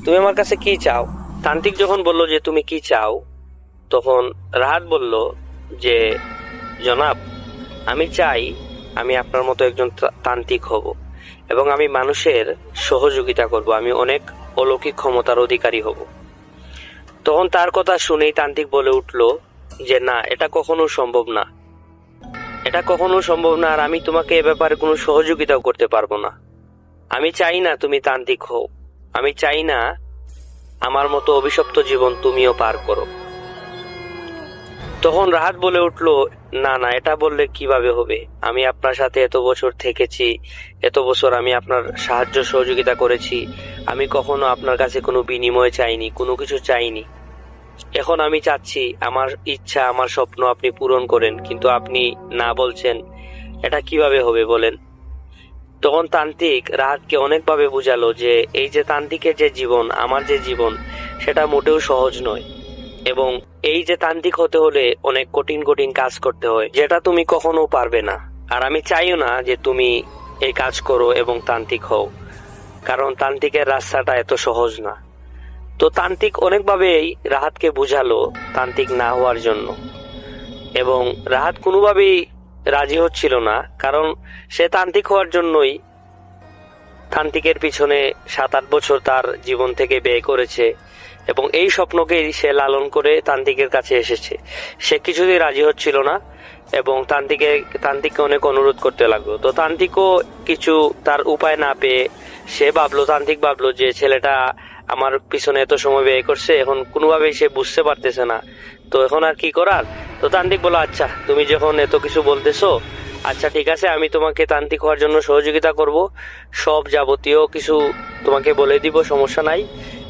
তুমি আমার কাছে কি চাও? তান্ত্রিক যখন বলল যে তুমি কি চাও, তখন রাহাত বলল যে জনাব, আমি চাই আমি আপনার মতো একজন তান্ত্রিক হব এবং আমি মানুষের সহযোগিতা করব, আমি অনেক অলৌকিক ক্ষমতার অধিকারী হব। তখন তার কথা শুনেই তান্ত্রিক বলে উঠল যে না, এটা কখনো সম্ভব না, এটা কখনো সম্ভব না, আর আমি তোমাকে এ ব্যাপারে কোনো সহযোগিতাও করতে পারবো না। আমি চাই না তুমি তান্ত্রিক হও, আমি চাই না আমার মতো অভিশপ্ত জীবন তুমিও পার করো। তখন রাহাত বলে উঠল না না, এটা বললে কিভাবে হবে, আমি আপনার সাথে এত বছর থেকেছি, এত বছর আমি আপনার সাহায্য সহযোগিতা করেছি, আমি কখনো আপনার কাছে কোনো বিনিময় চাইনি, কোনো কিছু চাইনি। এখন আমি চাচ্ছি আমার ইচ্ছা, আমার স্বপ্ন আপনি পূরণ করেন, কিন্তু আপনি না বলছেন, এটা কিভাবে হবে বলেন? তখন তান্ত্রিক রাহাতকে অনেকভাবে বুঝালো যে এই যে তান্ত্রিকের যে জীবন, আমার যে জীবন, সেটা মোটেও সহজ নয়, এবং এই যে তান্ত্রিক হতে হলে অনেক কঠিন কঠিন কাজ করতে হয়, যেটা তুমি কখনো পারবে না, আর আমি চাইও না যে তুমি এই কাজ করো এবং তান্ত্রিক হও, কারণ তান্ত্রিকের রাস্তাটা এত সহজ না। তো তান্ত্রিক অনেকভাবেই রাহাতকে বুঝালো তান্ত্রিক না হওয়ার জন্য, এবং রাহাত কোনোভাবেই রাজি হচ্ছিল না, কারণ সে তান্ত্রিক হওয়ার জন্যই তান্ত্রিকের পিছনে 7-8 বছর তার জীবন থেকে ব্যয় করেছে এবং এই স্বপ্নকেই সে লালন করে তান্ত্রিকের কাছে এসেছে। সে কিছুতেই রাজি হচ্ছিল না এবং তান্ত্রিককে অনেক অনুরোধ করতে লাগলো। তো তান্ত্রিকও কিছু তার উপায় না পেয়ে তান্ত্রিক ভাবলো যে ছেলেটা আমার পিছনে এত সময় ব্যয় করছে, এখন কোনোভাবেই সে বুঝতে পারতেছে না, তো এখন আর কি করার। তো তান্ত্রিক বলল আচ্ছা, তুমি যখন এত কিছু বলতেছো, আচ্ছা ঠিক আছে, আমি তোমাকে তান্ত্রিক হওয়ার জন্য সহযোগিতা করব, সব যাবতীয় কিছু তোমাকে বলে দিব, সমস্যা নাই।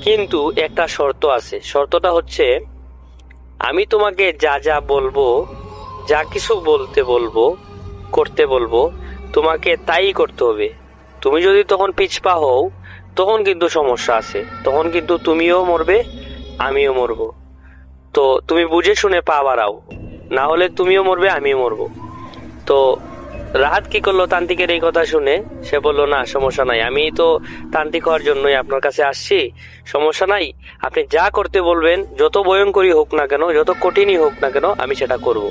কিন্তু একটা শর্ত আছে, শর্তটা হচ্ছে আমি তোমাকে যা যা বলবো, যা কিছু বলতে বলবো, করতে বলবো, তোমাকে তাই করতে হবে। তুমি যদি তখন পিছপা হও তখন কিন্তু সমস্যা আছে, তখন কিন্তু তুমিও মরবে, আমিও মরবো। তো তুমি বুঝে শুনে পা বাড়াও, না হলে তুমিও মরবে, আমিও মরবো। তো রাহাত কি করলো, তান্ত্রিকের এই কথা শুনে সে বলল, না সমস্যা নাই, আমি তো তান্ত্রিক হওয়ার জন্যই আপনার কাছে আসছি, সমস্যা নাই, আপনি যা করতে বলবেন, যত ভয়ঙ্করই হোক না কেন, যত কঠিনই হোক না কেন, আমি সেটা করব।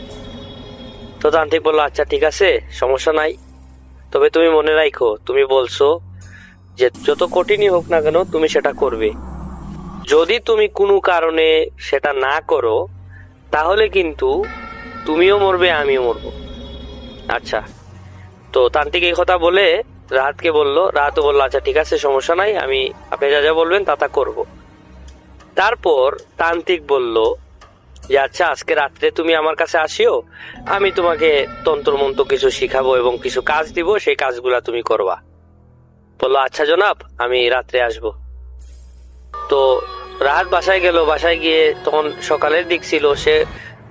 তো তান্ত্রিক বলল, আচ্ছা ঠিক আছে, সমস্যা নাই, তবে তুমি মনে রাখো, তুমি বলছো যে যত কঠিনই হোক না কেন তুমি সেটা করবে। যদি তুমি কোনো কারণে সেটা না করো তাহলে কিন্তু তুমিও মরবে, আমিও মরবো। আচ্ছা। তো তান্ত্রিক এই কথা বলে রাহাতকে বললো, রাহাতও বললো, আচ্ছা ঠিক আছে, সমস্যা নাই, আমি আপনি যা যা বলবেন তা তা করবো। তারপর তান্ত্রিক বলল যে আচ্ছা, আজকে রাত্রে তুমি আমার কাছে আসিও, আমি তোমাকে তন্ত্রমন্ত্র কিছু শিখাবো এবং কিছু কাজ দিব, সেই কাজগুলা তুমি করবা। বললো, আচ্ছা জনাব, আমি রাত্রে আসব। তো রাহাত বাসায় গেল, বাসায় গিয়ে তখন সকালের দিক ছিল, সে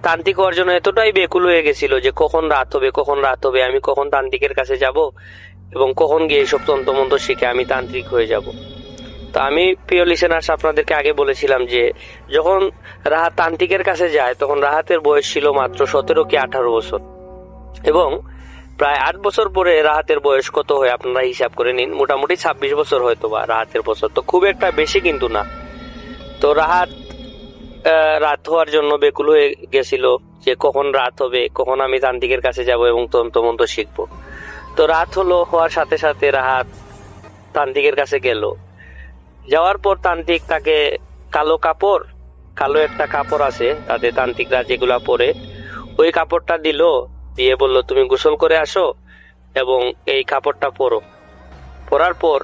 তান্ত্রিক হওয়ার জন্য এতটাই বেকুল হয়ে গেছিল যে কখন রাত হবে, কখন রাত হবে, আমি কখন তান্ত্রিকের কাছে যাব এবং কখন গিয়ে এইসব তন্ত্রমন্ত্র শিখে আমি তান্ত্রিক হয়ে যাব। তো আমি প্রিয় লিসেনার্স আপনাদেরকে আগে বলেছিলাম যে যখন রাহাত তান্ত্রিকের কাছে যায় তখন রাহাতের বয়স ছিল মাত্র 17 কি 18 বছর, এবং প্রায় 8 বছর পরে রাহাতের বয়স কত হয় আপনারা হিসাব করে নিন, মোটামুটি 26 বছর হয়তো বা রাহাতের বছর, তো খুব একটা বেশি কিন্তু না। তো রাহাত রাত হওয়ার জন্য বেকুল হয়ে গেছিল যে কখন রাত হবে, কখন আমি তান্ত্রিকের কাছে যাব এবং তন্ত্রমন্ত্র শিখবো। তো রাত হওয়ার সাথে সাথে রাহাত তান্ত্রিকের কাছে গেল। যাওয়ার পর তান্ত্রিক তাকে কালো একটা কাপড় আছে তাদের তান্ত্রিকরা যেগুলা পরে, ওই কাপড়টা দিল, দিয়ে বলল, তুমি গোসল করে আসো এবং এই কাপড়টা পরো। পরার পর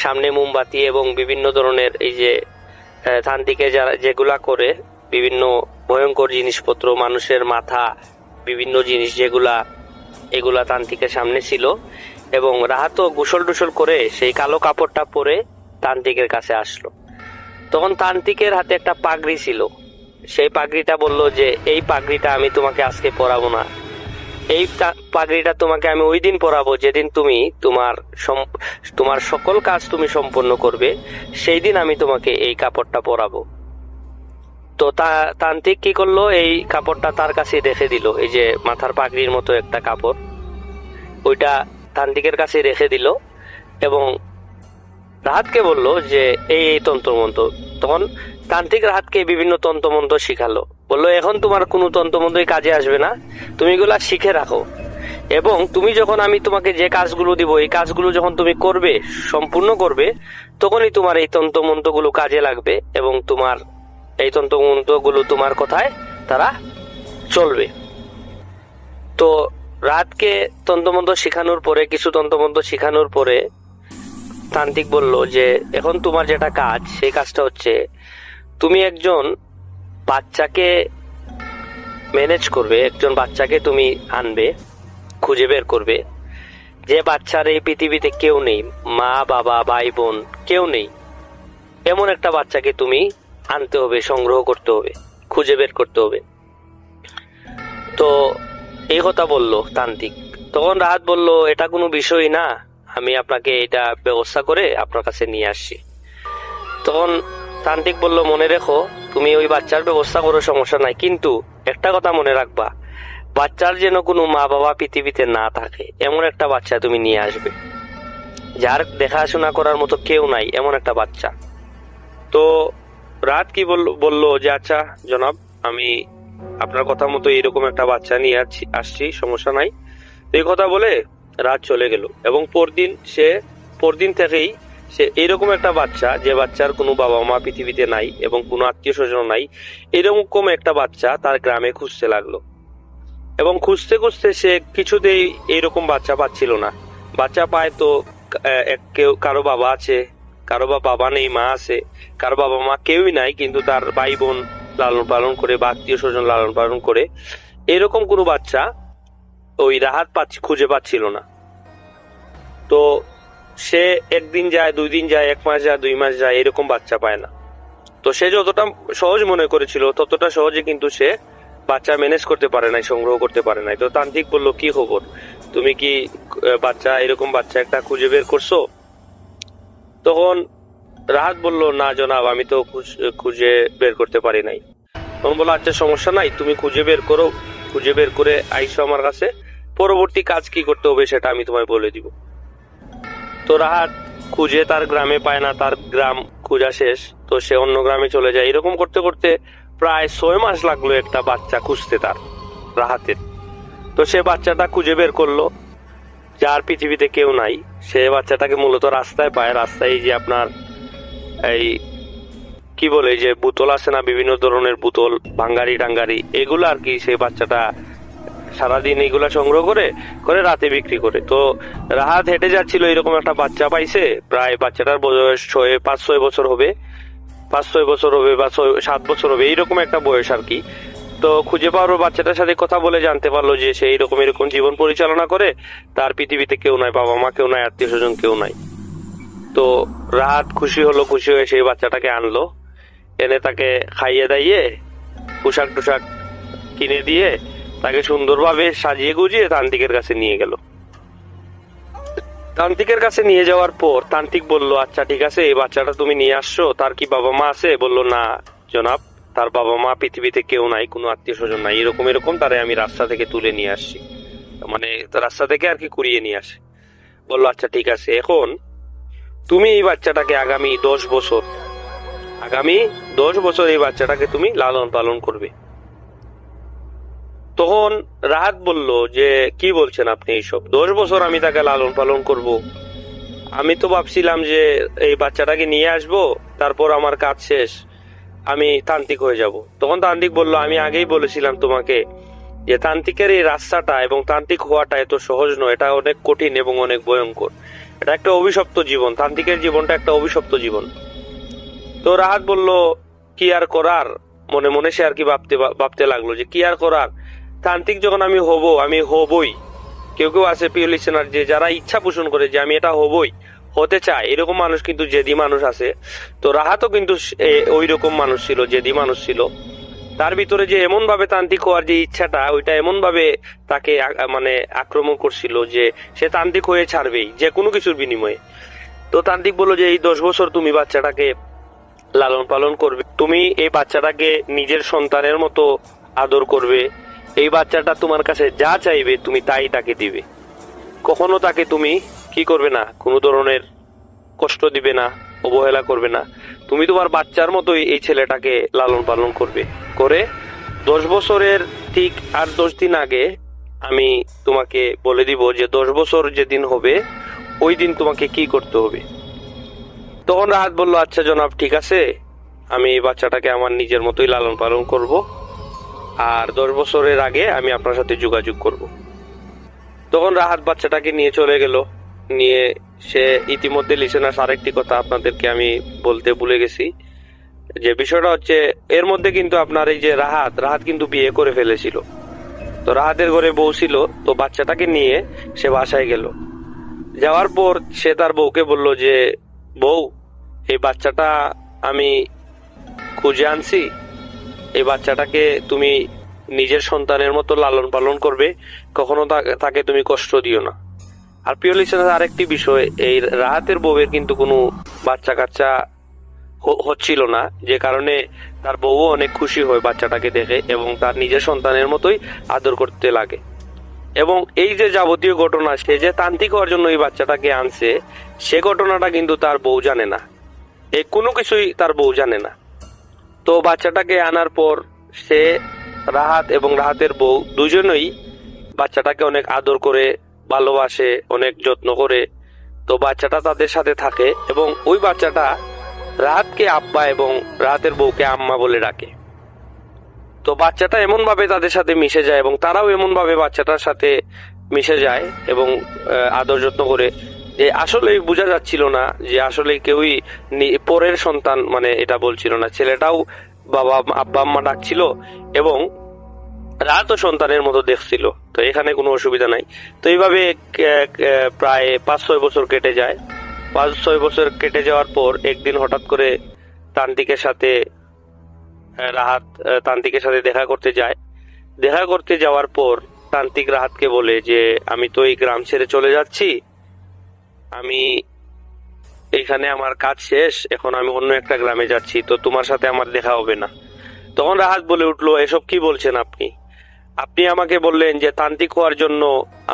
সামনে মোমবাতি এবং বিভিন্ন ধরনের এই যে তান্ত্রিকে যারা যেগুলা করে, বিভিন্ন ভয়ঙ্কর জিনিসপত্র, মানুষের মাথা, বিভিন্ন জিনিস যেগুলা, এগুলা তান্ত্রিকের সামনে ছিল। এবং রাহাতও গোসল টুসল করে সেই কালো কাপড়টা পরে তান্ত্রিকের কাছে আসলো। তখন তান্ত্রিকের হাতে একটা পাগড়ি ছিল, সেই পাগড়িটা বলল যে এই পাগড়িটা আমি তোমাকে আজকে পরাবো না, এই পাগড়িটা তোমাকে আমি ওই দিন পরাবো যেদিন তুমি তোমার সকল কাজ তুমি সম্পন্ন করবে, সেই দিন আমি তোমাকে এই কাপড়টা পরাবো। তো তান্ত্রিক কি করলো, এই কাপড়টা তার কাছে রেখে দিল, এই যে মাথার পাগড়ির মতো একটা কাপড়, ওইটা তান্ত্রিকের কাছে রেখে দিল এবং রাহাতকে বলল যে এই তন্ত্রমন্ত্র। তখন তান্ত্রিক রাহাতকে বিভিন্ন তন্ত্রমন্ত্র শিখালো, বললো এখন তোমার কোনো তন্ত্রমন্ত্রই কাজে আসবে না, তুমি এগুলা শিখে রাখো, এবং তুমি যখন আমি তোমাকে যে কাজগুলো দিব, এই কাজগুলো যখন তুমি করবে, সম্পূর্ণ করবে, তখনই তোমার এই তন্ত্রমন্ত্রগুলো কাজে লাগবে এবং তোমার এই তন্ত্রমন্ত্রগুলো তোমার কথায় তারা চলবে। তো রাহাতকে তন্ত্রমন্ত্র শেখানোর পরে, কিছু তন্ত্রমন্ত্র শেখানোর পরে তান্ত্রিক বলল যে এখন তোমার যেটা কাজ, সেই কাজটা হচ্ছে তুমি একজন বাচ্চাকে ম্যানেজ করবে, একজন বাচ্চাকে তুমি আনবে, খুঁজে বের করবে, যে বাচ্চার এই পৃথিবীতে কেউ নেই, মা বাবা ভাই বোন কেউ নেই, এমন একটা বাচ্চাকে তুমি আনতে হবে, সংগ্রহ করতে হবে, খুঁজে বের করতে হবে। তো এই কথা বলল তান্ত্রিক। তখন রাহাত বলল, এটা কোনো বিষয় না, আমি আপনাকে এটা ব্যবস্থা করে আপনার কাছে নিয়ে আসছি। তখন তান্ত্রিক বলল, মনে রেখো, তুমি ওই বাচ্চার ব্যবস্থা করো, সমস্যা নাই, কিন্তু একটা কথা মনে রাখবা, বাচ্চার যেন কোনো মা বাবা পৃথিবীতে না থাকে, এমন একটা বাচ্চা তুমি নিয়ে আসবে, যার দেখাশোনা করার মতো কেউ নাই, এমন একটা বাচ্চা। তো রাত কি বললো যে আচ্ছা জনাব, আমি আপনার কথা মতো এরকম একটা বাচ্চা নিয়ে আসছি, সমস্যা নাই। এই কথা বলে রাত চলে গেল এবং পরদিন থেকেই সে এইরকম একটা বাচ্চা, যে বাচ্চার কোনো বাবা মা পৃথিবীতে নাই এবং কোনো আত্মীয় স্বজন নাই, এরকম একটা বাচ্চা তার গ্রামে খুঁজতে লাগলো। এবং খুঁজতে খুঁজতে সে কিছুতেই এইরকম বাচ্চা পাচ্ছিল না। বাচ্চা পায় তো কারো বাবা আছে, কারো বাবা নেই, মা আছে, কারো বাবা মা কেউই নাই, কিন্তু তার ভাই বোন লালন পালন করে বা আত্মীয় স্বজন লালন পালন করে, এরকম কোনো বাচ্চা
ওই রাহাত খুঁজে পাচ্ছিল না। তো সে একদিন যায়, 2 দিন যায়, 1 মাস যায়, 2 মাস যায়, এরকম বাচ্চা পায় না। তো সে যতটা সহজ মনে করেছিল ততটা সহজে কিন্তু সে বাচ্চা ম্যানেজ করতে পারে নাই, সংগ্রহ করতে পারে নাই। তো তান্ত্রিক বলল, কি খবর, তুমি কি এরকম বাচ্চা একটা খুঁজে বের করছো? তখন রাহাত বলল, না জনাব, আমি তো খুঁজে বের করতে পারি নাই। তখন বললো, আচ্ছা সমস্যা নাই, তুমি খুঁজে বের করো, খুঁজে বের করে আইসো আমার কাছে, পরবর্তী কাজ কি করতে হবে সেটা আমি তোমায় বলে দিব। তো রাহাত খুঁজে তার গ্রামে পায় না, তার গ্রাম খোঁজা শেষ। তো সে অন্য গ্রামে চলে যায়। এরকম করতে করতে প্রায় 6 মাস লাগলো একটা বাচ্চা খুঁজতে তার, রাহাতের। তো সে বাচ্চাটা খুঁজে বের করলো, যার পৃথিবীতে কেউ নাই। সে বাচ্চাটাকে মূলত রাস্তায় পায়। রাস্তায় যে আপনার এই কি বলে, যে বোতল আছে না, বিভিন্ন ধরনের বোতল, ভাঙ্গারি টাঙ্গারি, এগুলো আর কি, সেই বাচ্চাটা সারাদিন এগুলা সংগ্রহ করে করে রাতে বিক্রি করে। তো রাহাত হেঁটে যাচ্ছিল, এরকম একটা বাচ্চা পাইছে। প্রায় বাচ্চাটার বয়স 5-6 বছর হবে, 5-6 বছর হবে বা 7 বছর হবে, এইরকম একটা বয়স আর কি। তো খুঁজে পাওয়ার বাচ্চাটার সাথে কথা বলে জানতে পারলো যে সে এরকম জীবন পরিচালনা করে, তার পৃথিবীতে কেউ নাই, বাবা মা কেউ নাই, আত্মীয় স্বজন কেউ নাই। তো রাহাত খুশি হলো, খুশি হয়ে সেই বাচ্চাটাকে আনলো, এনে তাকে খাইয়ে দাইয়ে পোশাক টোশাক কিনে দিয়ে তাকে সুন্দরভাবে সাজিয়ে গুজিয়ে তান্ত্রিকের কাছে নিয়ে গেল। তান্ত্রিকের কাছে নিয়ে যাওয়ার পর তান্ত্রিক বলল, আচ্ছা ঠিক আছে, এই বাচ্চাটা তুমি নিয়ে আসছো, তার কি বাবা মা আছে? বলল, না জনাব, তার বাবা মা পৃথিবীতে কেউ নাই, কোনো আত্মীয় স্বজন নাই, এরকম তারে আমি রাস্তা থেকে তুলে নিয়ে আসছি, মানে রাস্তা থেকে আর কি কুড়িয়ে নিয়ে আসে। বললো, আচ্ছা ঠিক আছে, এখন তুমি এই বাচ্চাটাকে আগামী 10 বছর এই বাচ্চাটাকে তুমি লালন পালন করবে। তখন রাহাত বলল, যে কি বলছেন আপনি এইসব, 10 বছর আমি তাকে লালন পালন করব? আমি তো ভাবছিলাম যে এই বাচ্চাটাকে নিয়ে আসব, তারপর আমার কাজ শেষ, আমি তান্ত্রিক হয়ে যাব। তখন তান্ত্রিক বলল, আমি আগেই বলেছিলাম তোমাকে যে তান্ত্রিকের এই রাস্তাটা এবং তান্ত্রিক হওয়াটা এত সহজ নয়, এটা অনেক কঠিন এবং অনেক ভয়ঙ্কর, এটা একটা অভিশপ্ত জীবন, তান্ত্রিকের জীবনটা একটা অভিশপ্ত জীবন। তো রাহাত বলল, কি আর করার, মনে মনে সে আর কি ভাবতে লাগলো যে কি আর করার, তান্ত্রিক যখন আমি হবই। কেউ কেউ আছে প্রিয় লিসেনার, যে যারা ইচ্ছা পোষণ করে যে আমি এটা হতে চায়, এরকম মানুষ কিন্তু জেদি মানুষ আছে। তো রাহাতও কিন্তু ওই রকম মানুষ ছিল, জেদি মানুষ ছিল। তার ভিতরে যে এমন ভাবে তান্ত্রিক হওয়ার যে ইচ্ছাটা, ওইটা এমন ভাবে তাকে মানে আক্রমণ করছিল যে সে তান্ত্রিক হয়ে ছাড়বেই যে কোনো কিছুর বিনিময়ে। তো তান্ত্রিক বললো যে এই 10 বছর তুমি বাচ্চাটাকে লালন পালন করবে, তুমি এই বাচ্চাটাকে নিজের সন্তানের মতো আদর করবে, এই বাচ্চাটা তোমার কাছে যা চাইবে তুমি তাই তাকে দিবে, কখনো তাকে তুমি কি করবে না, কোনো ধরনের কষ্ট দিবে না, অবহেলা করবে না, তুমি তোমার বাচ্চার মতোই এই ছেলেটাকে লালন পালন করবে। করে 10 বছরের ঠিক আর 10 দিন আগে আমি তোমাকে বলে দিব যে 10 বছর যেদিন হবে ওই দিন তোমাকে কি করতে হবে। তখন রাহাত বলল, আচ্ছা জনাব, ঠিক আছে, আমি এই বাচ্চাটাকে আমার নিজের মতোই লালন পালন করব, আর 10 বছরের আগে আমি আপনার সাথে যোগাযোগ করব। তখন রাহাত বাচ্চাটাকে নিয়ে চলে গেল। নিয়ে সে ইতিমধ্যে লিসেনার্স, আরেকটি কথা আপনাদেরকে আমি বলতে ভুলে গেছি, যে বিষয়টা হচ্ছে এর মধ্যে কিন্তু আপনার এই যে রাহাত কিন্তু বিয়ে করে ফেলেছিল। তো রাহাতের ঘরে বউ ছিল। তো বাচ্চাটাকে নিয়ে সে বাসায় গেল। যাওয়ার পর সে তার বউকে বলল যে, বউ, এই বাচ্চাটা আমি খুঁজে আনছি, এই বাচ্চাটাকে তুমি নিজের সন্তানের মতো লালন পালন করবে, কখনো তাকে তুমি কষ্ট দিও না। আর প্রিয় লিসেনার, আরেকটি বিষয়, এই রাহাতের বউয়ের কিন্তু কোনো বাচ্চা কাচ্চা হচ্ছিল না, যে কারণে তার বউও অনেক খুশি হয় বাচ্চাটাকে দেখে এবং তার নিজের সন্তানের মতোই আদর করতে লাগে। এবং এই যে যাবতীয় ঘটনা, সে যে তান্ত্রিক হওয়ার জন্য এই বাচ্চাটাকে আনছে, সে ঘটনাটা কিন্তু তার বউ জানে না, এই কোনো কিছুই তার বউ জানে না। তো বাচ্চাটাকে আনার পর সে, রাহাত এবং রাহাতের বউ দুজনেই বাচ্চাটাকে অনেক আদর করে, ভালোবাসে, অনেক যত্ন করে। তো বাচ্চাটা তাদের সাথে থাকে এবং ওই বাচ্চাটা রাহাতকে আব্বা এবং রাহাতের বউকে আম্মা বলে ডাকে। তো বাচ্চাটা এমন ভাবে তাদের সাথে মিশে যায় এবং তারাও এমন ভাবে বাচ্চাটার সাথে মিশে যায় এবং আদর যত্ন করে, যে আসলে বোঝা যাচ্ছিল না যে আসলে কেউই পরের সন্তান, মানে এটা বলছিল না। ছেলেটাও বাবা আব্বা আম্মা ডাকছিল এবং রাহাতও সন্তানের মতো দেখছিল, তো এখানে কোনো অসুবিধা নাই। তো এইভাবে প্রায় 5-6 বছর কেটে যায়। 5-6 বছর কেটে যাওয়ার পর একদিন হঠাৎ করে তান্ত্রিকের সাথে রাহাত তান্ত্রিকের সাথে দেখা করতে যায়। দেখা করতে যাওয়ার পর তান্ত্রিক রাহাতকে বলে যে আমি তো এই গ্রাম ছেড়ে চলে যাচ্ছি, আমি এখানে আমার কাজ শেষ, এখন আমি অন্য একটা গ্রামে যাচ্ছি, তো তোমার সাথে আমার দেখা হবে না। তখন রাহাত বলে উঠলো, এসব কি বলছেন আপনি? আপনি আমাকে বললেন যে তান্ত্রিক হওয়ার জন্য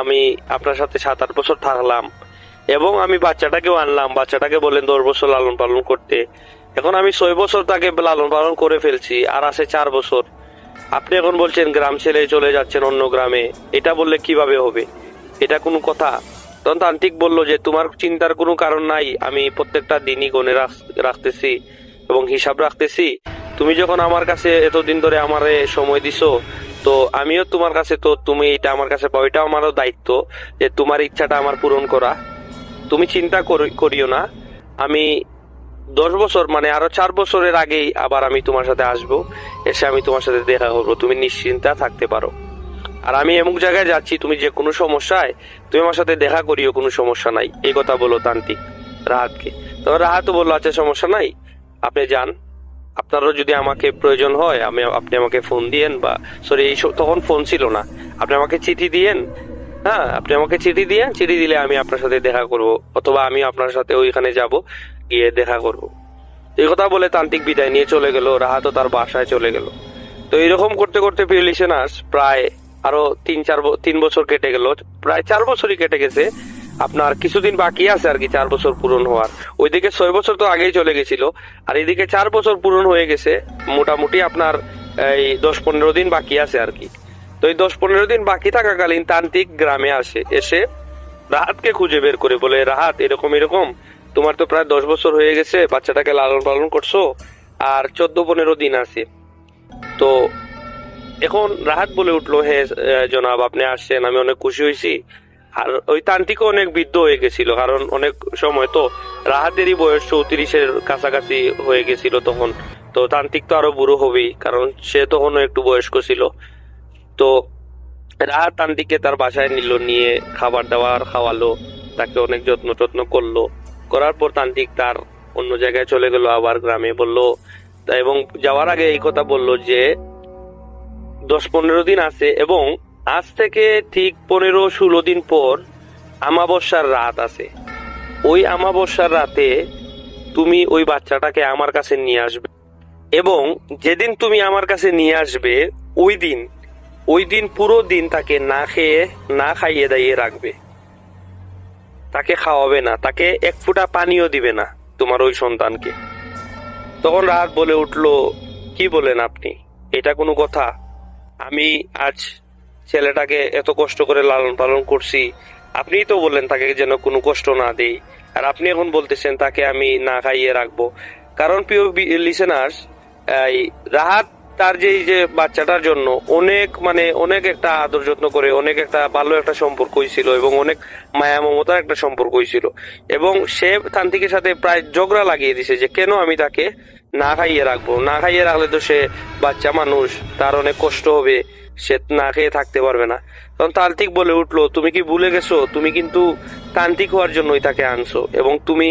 আমি আপনার সাথে 7-8 বছর থাকলাম এবং আমি বাচ্চাটাকেও আনলাম, বাচ্চাটাকে বললেন 10 বছর লালন পালন করতে। এখন আমি 6 বছর তাকে লালন পালন করে ফেলছি, আর আছে 4 বছর। আপনি এখন বলছেন গ্রাম ছেড়ে চলে যাচ্ছেন অন্য গ্রামে, এটা বললে কিভাবে হবে? এটা কোনো কথা? তখন তান্ত্রিক বলল যে তোমার চিন্তার কোনো কারণ নাই, আমি প্রত্যেকটা দিনই গণে রাখতেছি এবং হিসাব রাখতেছি। তুমি যখন আমার কাছে এতদিন ধরে আমারে সময় দিছো, তো আমিও তোমার কাছে, তো তুমি এটা আমার কাছে পাও, এটা আমারও দায়িত্ব যে তোমার ইচ্ছাটা আমার পূরণ করা। তুমি চিন্তা করিও না, আমি 10 বছর মানে আরো 4 বছরের আগেই আবার আমি তোমার সাথে আসবো, এসে আমি তোমার সাথে দেখা করবো, তুমি নিশ্চিন্তা থাকতে পারো। আর আমি এমন জায়গায় যাচ্ছি, তুমি যে কোনো সমস্যায় তুমি আমার সাথে দেখা করিও, কোনো সমস্যা নাই। এই কথা বলো তান্ত্রিক রাহাতকে। তখন রাহাতও বললো আচ্ছা সমস্যা নাই, আপনি যান, আপনারও যদি আমাকে প্রয়োজন হয় আপনি আমাকে ফোন দিয়েন, বা সরি তখন ফোন ছিল না, আপনি আমাকে চিঠি দিয়েন। হ্যাঁ, আপনি আমাকে চিঠি দিয়েন, চিঠি দিলে আমি আপনার সাথে দেখা করব, অথবা আমি আপনার সাথে ওইখানে যাব, গিয়ে দেখা করব। এই কথা বলে তান্ত্রিক বিদায় নিয়ে চলে গেল, রাহাতও তার বাসায় চলে গেল। তো এইরকম করতে করতে প্রিয় লিসেনার্স প্রায় আরো 3 বছর কেটে গেল, প্রায় 4 বছরই কেটে গেছে। আপনার কিছুদিন বাকি আছে আর কি 4 বছর পূরণ হওয়ার। ওইদিকে 6 বছর তো আগেই চলে গেছিল, আর এদিকে 4 বছর পূরণ হয়ে গেছে। মোটামুটি আপনার এই 10-15 দিন বাকি আছে আর কি। তো এই 10-15 দিন বাকি থাকাকালীন তান্ত্রিক গ্রামে আসে, এসে রাহাতকে খুঁজে বের করে বলে, রাহাত এরকম এরকম, তোমার তো প্রায় 10 বছর হয়ে গেছে, বাচ্চাটাকে লালন পালন করছো, আর 14-15 দিন আছে। তো এখন রাহাত বলে উঠলো, হ্যাঁ জনাব আপনি আসছেন, আমি অনেক খুশি হয়েছি। আর ওই তান্ত্রিকও অনেক বৃদ্ধ হয়ে গেছিল, কারণ অনেক সময় তো রাহাতেরই বয়স 34-এর কাছাকাছি হয়ে গেছিল তখন। তো তান্ত্রিক তো আরো বুড়ো হবেই, কারণ সে তখনও একটু বয়স্ক ছিল। তো রাহাত তান্ত্রিককে তার বাসায় নিল, নিয়ে খাবার দাবার খাওয়ালো, তাকে অনেক যত্ন করলো। করার পর তান্ত্রিক তার অন্য জায়গায় চলে গেল, আবার গ্রামে বললো, এবং যাওয়ার আগে এই কথা বললো যে 10-15 দিন আছে, এবং আজ থেকে ঠিক 15-16 দিন পর আমাবস্যার রাত আছে। ওই আমাবস্যার রাতে তুমি ওই বাচ্চাটাকে আমার কাছে নিয়ে আসবে, এবং যেদিন তুমি আমার কাছে নিয়ে আসবে ওই দিন পুরো দিন তাকে না খাইয়ে দাইয়ে রাখবে, তাকে খাওয়াবে না, তাকে এক ফোঁটা পানিও দিবে না তোমার ওই সন্তানকে। তখন রাহাত বলে উঠলো, কি বলেন আপনি? এটা কোনো কথা? আমি আজ ছেলেটাকে এত কষ্ট করে লালন পালন করছি, আপনিই তো বললেন তাকে যেন কোনো কষ্ট না দেই, আর আপনি এখন বলতেছেন তাকে আমি না খাইয়ে রাখবো। কারণ প্রিয় লিসেনার্স, রাহাত তার যে বাচ্চাটার জন্য অনেক একটা আদর যত্ন করে, অনেক একটা ভালো একটা সম্পর্ক হয়েছিল, এবং অনেক মায়া মমতার একটা সম্পর্ক হয়েছিল, এবং সে তান্ত্রিকের সাথে প্রায় ঝগড়া লাগিয়ে দিছে যে কেন আমি তাকে না খাইয়ে রাখবো, না খাইয়ে রাখলে তো সে বাচ্চা মানুষ, তার অনেক কষ্ট হবে, সে না খেয়ে থাকতে পারবে না। তখন তান্ত্রিক বলে উঠলো, তুমি কি ভুলে গেছো, তুমি কিন্তু তান্ত্রিক হওয়ার জন্যই তাকে আনছো, এবং তুমি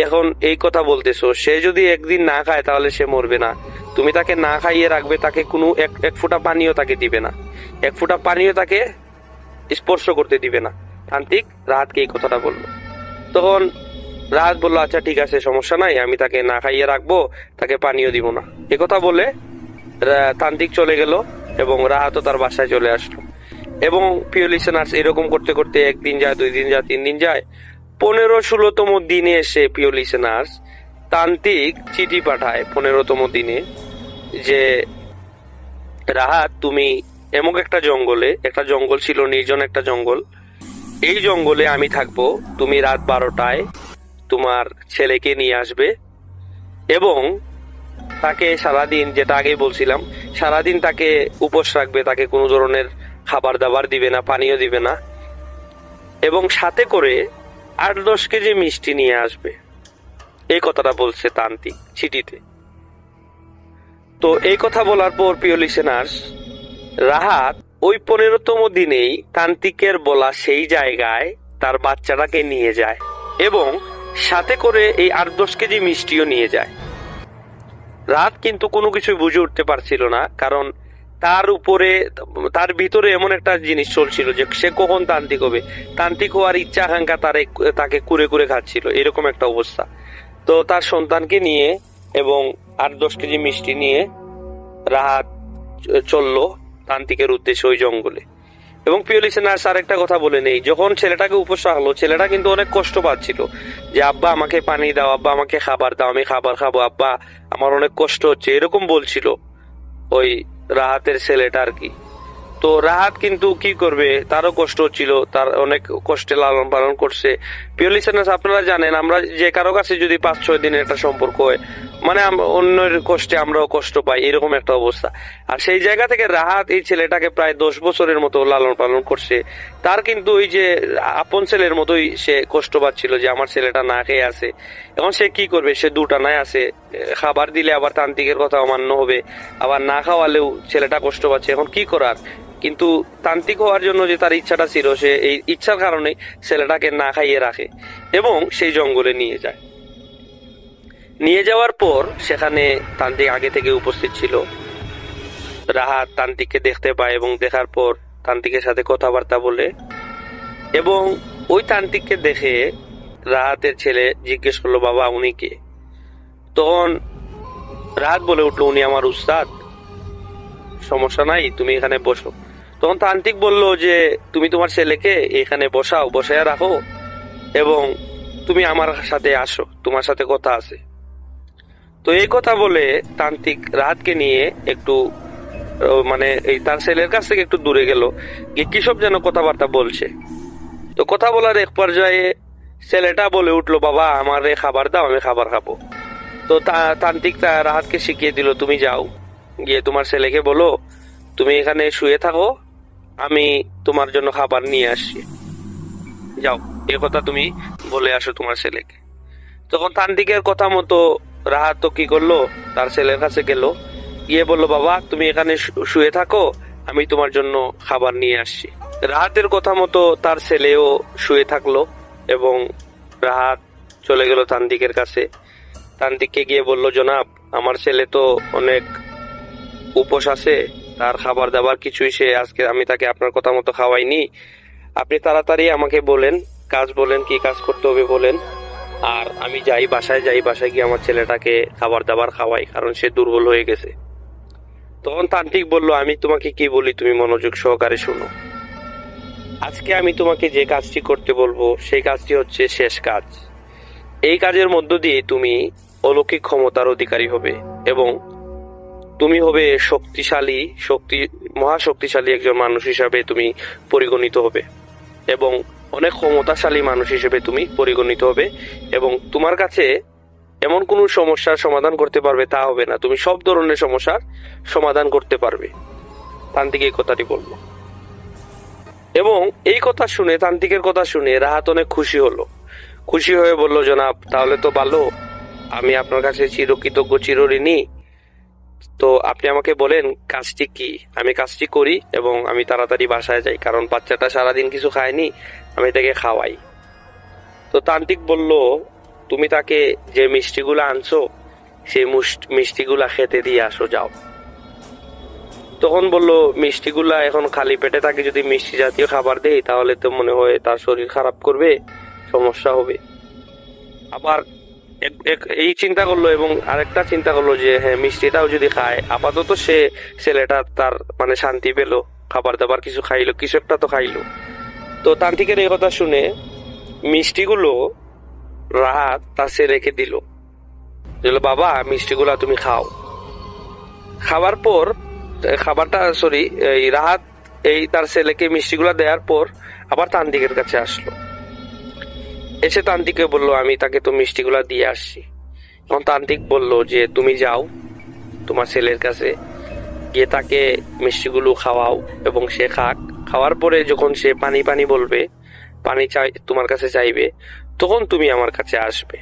এখন এই কথা বলতেছো সে যদি একদিন না খায় তাহলে সে মরবে না, তুমি তাকে না খাইয়ে রাখবে, তাকে কোনো এক ফোঁটা পানিও তাকে দিবে না, এক ফোঁটা পানিও তাকে স্পর্শ করতে দিবে না। তান্ত্রিক রাহাতকে এই কথাটা বললো। তখন রাহাত বললো, আচ্ছা ঠিক আছে, সমস্যা নাই, আমি তাকে না খাইয়ে রাখবো, তাকে পানিও দিব না। এ কথা বলে তান্ত্রিক চলে গেল, এবং রাহাতও তার বাসায় চলে আসলো। এবং প্রিয় লিসেনার্স, এরকম করতে করতে 1 দিন যায়, 2 দিন যায়, 3 দিন যায়, 15-16তম দিনে এসে প্রিয় লিসেনার্স তান্ত্রিক চিঠি পাঠায় 15তম দিনে যে রাহাত তুমি এমন একটা জঙ্গল ছিল, নির্জন একটা জঙ্গল, এই জঙ্গলে আমি থাকবো, তুমি রাত 12টায় তোমার ছেলেকে নিয়ে আসবে, এবং তাকে সারাদিন, যেটা আগেই বলছিলাম, সারাদিন তাকে উপোস রাখবে, তাকে কোনো ধরনের খাবার দাবার দিবে না, পানীয় দিবে না, এবং সাথে করে 8-10 কেজি মিষ্টি নিয়ে আসবে। এই কথাটা বলছে তান্ত্রিক চিঠিতে। তো এই কথা বলার পর প্রিয় লিসেনার্স রাহাত ওই 15তম দিনেই তান্ত্রিকের বলা সেই জায়গায় তার বাচ্চাটাকে নিয়ে যায় এবং সাথে করে এই 8-10 কেজি মিষ্টিও নিয়ে যায়। রাত কিন্তু কোনো কিছু বুঝে উঠতে পারছিল না, কারণ তার ভিতরে এমন একটা জিনিস চলছিল যে সে কখন তান্ত্রিক হবে, তান্ত্রিক হওয়ার ইচ্ছা আকাঙ্ক্ষা তাকে কুরে কুরে খাচ্ছিল, এরকম একটা অবস্থা। তো তার সন্তানকে নিয়ে এবং 8-10 কেজি মিষ্টি নিয়ে রাহাত চললো তান্ত্রিকের উদ্দেশ্যে ওই জঙ্গলে। এবং প্রিয় লিসেনার্স, আর একটা কথা বলে নেই, যখন ছেলেটাকে উপোস রাখলো, ছেলেটা কিন্তু অনেক কষ্ট পাচ্ছিল যে আব্বা আমাকে পানি দাও, আব্বা আমাকে খাবার দাও, আমি খাবার খাবো, আব্বা আমার অনেক কষ্ট হচ্ছে, এরকম বলছিল ওই রাহাতের ছেলেটা আর কি। তো রাহাত কিন্তু কি করবে, তারও কষ্ট হচ্ছিল, তার অনেক কষ্টে লালন পালন করছে। প্রিয় লিসেনার্স, আপনারা জানেন আমরা যে কারো কাছে যদি 5-6 দিনের একটা সম্পর্ক হয়, মানে অন্যের কষ্টে আমরাও কষ্ট পাই, এরকম একটা অবস্থা। আর সেই জায়গা থেকে রাহাত এই ছেলেটাকে প্রায় 10 বছরের মতো লালন পালন করছে। তার কিন্তু ওই যে আপন ছেলের মতোই সে কষ্ট পাচ্ছিল যে আমার ছেলেটা না খেয়ে আছে। এখন সে কি করবে, সে দুটানায় আছে, খাবার দিলে আবার তান্ত্রিকের কথা অমান্য হবে, আবার না খাওয়ালেও ছেলেটা কষ্ট পাচ্ছে, এখন কি করার। কিন্তু তান্ত্রিক হওয়ার জন্য যে তার ইচ্ছাটা ছিল, সে এই ইচ্ছার কারণে ছেলেটাকে না খাইয়ে রাখে এবং সেই জঙ্গলে নিয়ে যায়। নিয়ে যাওয়ার পর সেখানে তান্ত্রিক আগে থেকে উপস্থিত ছিল। রাহাত তান্ত্রিককে দেখতে পায় এবং দেখার পর তান্ত্রিকের সাথে কথাবার্তা বলে, এবং ওই তান্ত্রিককে দেখে রাহাতের ছেলে জিজ্ঞেস করলো, বাবা উনি কে? তখন রাহাত বলে উঠলো, উনি আমার উস্তাদ, সমস্যা নাই, তুমি এখানে বসো। তখন তান্ত্রিক বলল যে তুমি তোমার ছেলেকে এখানে বসায়া রাখো এবং তুমি আমার সাথে আসো, তোমার সাথে কথা আছে। তো এই কথা বলে তান্ত্রিক রাহাতকে নিয়ে একটু মানে এই তার ছেলের কাছ থেকে একটু দূরে গেল, গিয়ে কিসব যেন কথাবার্তা বলছে। তো কথা বলার এক পর্যায়ে ছেলেটা বলে উঠলো, বাবা আমারে খাবার দাও, আমি খাবার খাবো। তো তান্ত্রিক রাহাতকে শিখিয়ে দিল, তুমি যাও, গিয়ে তোমার ছেলেকে বলো তুমি এখানে শুয়ে থাকো, আমি তোমার জন্য খাবার নিয়ে আসছি, যাও এ কথা তুমি বলে আসো তোমার ছেলেকে। তখন তান্ত্রিকের কথা মতো রাহাত তো কি করলো, তার ছেলের কাছে গেল, গিয়ে বললো, বাবা তুমি এখানে শুয়ে থাকো, আমি তোমার জন্য খাবার নিয়ে আসছি। রাহাতের কথা মতো তার ছেলেও শুয়ে থাকলো এবং রাহাত চলে গেল তান্ত্রিকের কাছে। তান্ত্রিককে গিয়ে বলল, জনাব আমার ছেলে তো অনেক উপোস আছে, তার খাবার দাবার কিছুই সে আজকে আমি তাকে আপনার কথা মতো খাওয়াইনি, আপনি তাড়াতাড়ি আমাকে বলেন, কাজ বলেন, কি কাজ করতে হবে বলেন, আর আমি বাসায় গিয়ে আমার ছেলেটাকে খাবার দাবার খাওয়াই, কারণ সে দুর্বল হয়ে গেছে। তখন তান্ত্রিক বলল, আমি তোমাকে কি বলি তুমি মনোযোগ সহকারে শোনো। আজকে আমি তোমাকে যে কাজটি করতে বলবো সেই কাজটি হচ্ছে শেষ কাজ। এই কাজের মধ্য দিয়ে তুমি অলৌকিক ক্ষমতার অধিকারী হবে এবং তুমি হবে মহাশক্তিশালী একজন মানুষ হিসাবে তুমি পরিগণিত হবে এবং অনেক ক্ষমতাশালী মানুষ হিসেবে তুমি পরিগণিত হবে, এবং তোমার কাছে এমন কোনো সমস্যার সমাধান করতে পারবে তা হবে না, তুমি সব ধরনের সমস্যার সমাধান করতে পারবে। তান্ত্রিক এই কথাটি বলল এবং এই কথা শুনে, তান্ত্রিকের কথা শুনে রাহাত অনেক খুশি হলো। খুশি হয়ে বলল, জনাব তাহলে তো ভালো, আমি আপনার কাছে চিরকৃতজ্ঞ, চিরঋণী। তো আপনি আমাকে বলেন কাজটি কি, আমি কাজটি করি এবং আমি তাড়াতাড়ি বাসায় যাই, কারণ বাচ্চাটা সারাদিন কিছু খায়নি, আমি তাকে খাওয়াই। তো তান্ত্রিক বলল, তুমি তাকে যে মিষ্টিগুলো আনছো সেই মিষ্টিগুলা খেতে দিয়ে আসো, যাও। তখন বলল, মিষ্টিগুলা এখন খালি পেটে তাকে যদি মিষ্টি জাতীয় খাবার দেই তাহলে তো মনে হয় তার শরীর খারাপ করবে, সমস্যা হবে। আবার এই চিন্তা করলো এবং আরেকটা চিন্তা করলো যে হ্যাঁ, মিষ্টিটাও যদি খায়, আপাতত ছেলেটা তার মানে শান্তি পেলো, খাবার দাবার কিছু খাইলো, কিছু একটা তো খাইলো। তো তান্ত্রিকের এই কথা শুনে মিষ্টিগুলো রাহাত তার ছেলেকে দিল, বাবা মিষ্টিগুলা তুমি খাও। খাবার পর রাহাত এই তার ছেলেকে মিষ্টিগুলা দেওয়ার পর আবার তান্ত্রিকের কাছে আসলো, এসে তান্ত্রিককে বলল, আমি তাকে তো মিষ্টিগুলা দিয়ে আসছি। তখন তান্ত্রিক বলল যে তুমি যাও তোমার ছেলের কাছে, গিয়ে তাকে মিষ্টিগুলো খাওয়াও এবং সে খাওয়ার পরে যখন সে পানি বলবে, পানি তোমার কাছে চাইবে, তখন তুমি আমার কাছে আসবে,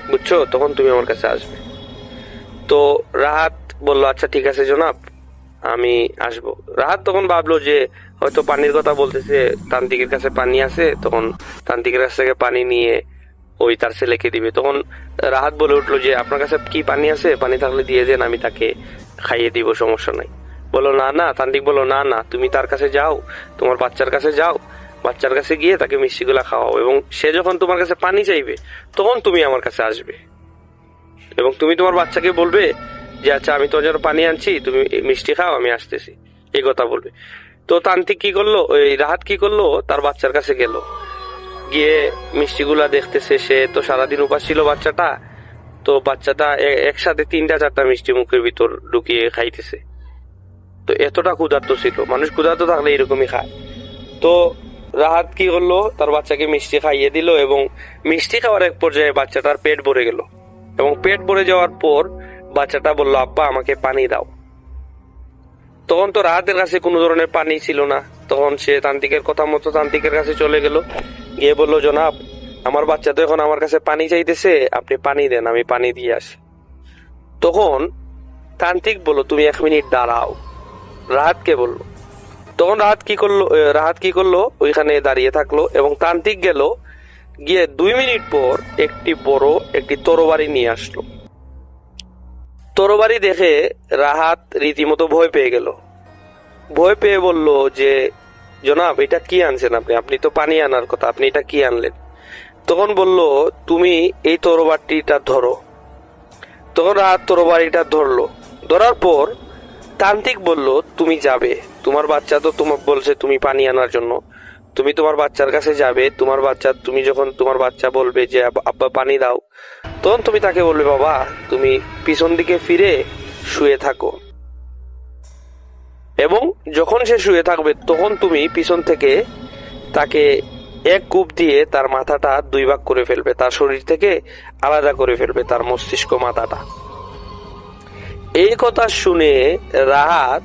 বুঝছো, তখন তুমি আমার কাছে আসবে। তো রাহাত বলল, আচ্ছা ঠিক আছে জনাব, আমি আসবো। রাহাত তখন ভাবলো যে হয়তো পানির কথা বলতেছে, তান্ত্রিকের কাছে পানি আছে, তখন তান্ত্রিকের কাছ থেকে পানি নিয়ে ওই তার ছেলেকে দিবে। তখন রাহাত বলে উঠলো যে আপনার কাছে কি পানি আছে, পানি থাকলে দিয়ে দেন, আমি তাকে খাইয়ে দিব, সমস্যা নাই। বললো না না, তান্ত্রিক বললো না না, তুমি তার কাছে যাও, তোমার বাচ্চার কাছে যাও, বাচ্চার কাছে গিয়ে তাকে মিষ্টিগুলা খাওয়াও, এবং সে যখন তোমার কাছে পানি চাইবে তখন তুমি আমার কাছে আসবে, এবং তুমি তোমার বাচ্চাকে বলবে যে আচ্ছা আমি তোমার জন্য পানি আনছি, তুমি মিষ্টি খাও, আমি আসতেছি, এই কথা বলবে। তো তান্ত্রিক কি করলো, ওই রাহাত কি করলো, তার বাচ্চার কাছে গেল, গিয়ে মিষ্টিগুলা দেখতেছে। সে তো সারাদিন উপাস ছিল বাচ্চাটা, তো বাচ্চাটা একসাথে 3-4টা মিষ্টি মুখের ভিতর ঢুকিয়ে খাইতেছে। তো এতটা ক্ষুধার্ত ছিল, মানুষ ক্ষুধার্ত থাকলে এরকমই খায়। তো রাহাত কি করলো, তার বাচ্চাকে মিষ্টি খাইয়ে দিল, এবং মিষ্টি খাওয়ার এক পর্যায়ে বাচ্চাটার পেট ভরে গেল, এবং পেট ভরে যাওয়ার পর বাচ্চাটা বলল আব্বা আমাকে পানি দাও। তখন তো রাহাতের কাছে কোনো ধরনের পানি ছিল না। তখন সে তান্ত্রিকের কথা মতো তান্ত্রিকের কাছে চলে গেল, গিয়ে বলল জনাব, আমার বাচ্চা তো এখন আমার কাছে পানি চাইতেছে, আপনি পানি দেন, আমি পানি দিয়ে আসি। তখন তান্ত্রিক বলল তুমি 1 মিনিট দাঁড়াও, রাহাতকে বলল। তখন রাহাত কি করলো, ওইখানে দাঁড়িয়ে থাকলো, এবং তান্ত্রিক গেল, গিয়ে 2 মিনিট পর একটি বড় একটি তরবারি নিয়ে আসলো। তরবারি দেখে রাহাত রীতিমতো ভয় পেয়ে গেল। ভয় পেয়ে বলল যে জনাব এটা কি আনছেন আপনি, আপনি তো পানি আনার কথা, আপনি এটা কি আনলেন? তখন বলল তুমি এই তরবারিটা ধরো। তখন রাহাত তরবারিটা ধরলো। ধরার পর তান্ত্রিক বলল তুমি যাবে, তোমার বাচ্চা তো তোমার বলছে তুমি পানি আনার জন্য, তুমি তোমার বাচ্চার কাছে যাবে, তুমি যখন তোমার বাচ্চা বলবে যে আব্বা পানি দাও, তখন তুমি তাকে বলবে বাবা তুমি পিছন দিকে ফিরে শুয়ে থাকো, এবং যখন সে শুয়ে থাকবে তখন তুমি পিছন থেকে তাকে এক কূপ দিয়ে তার মাথাটা 2 ভাগ করে ফেলবে, তার শরীর থেকে আলাদা করে ফেলবে তার মস্তিষ্ক মাথাটা। এই কথা শুনে রাহাত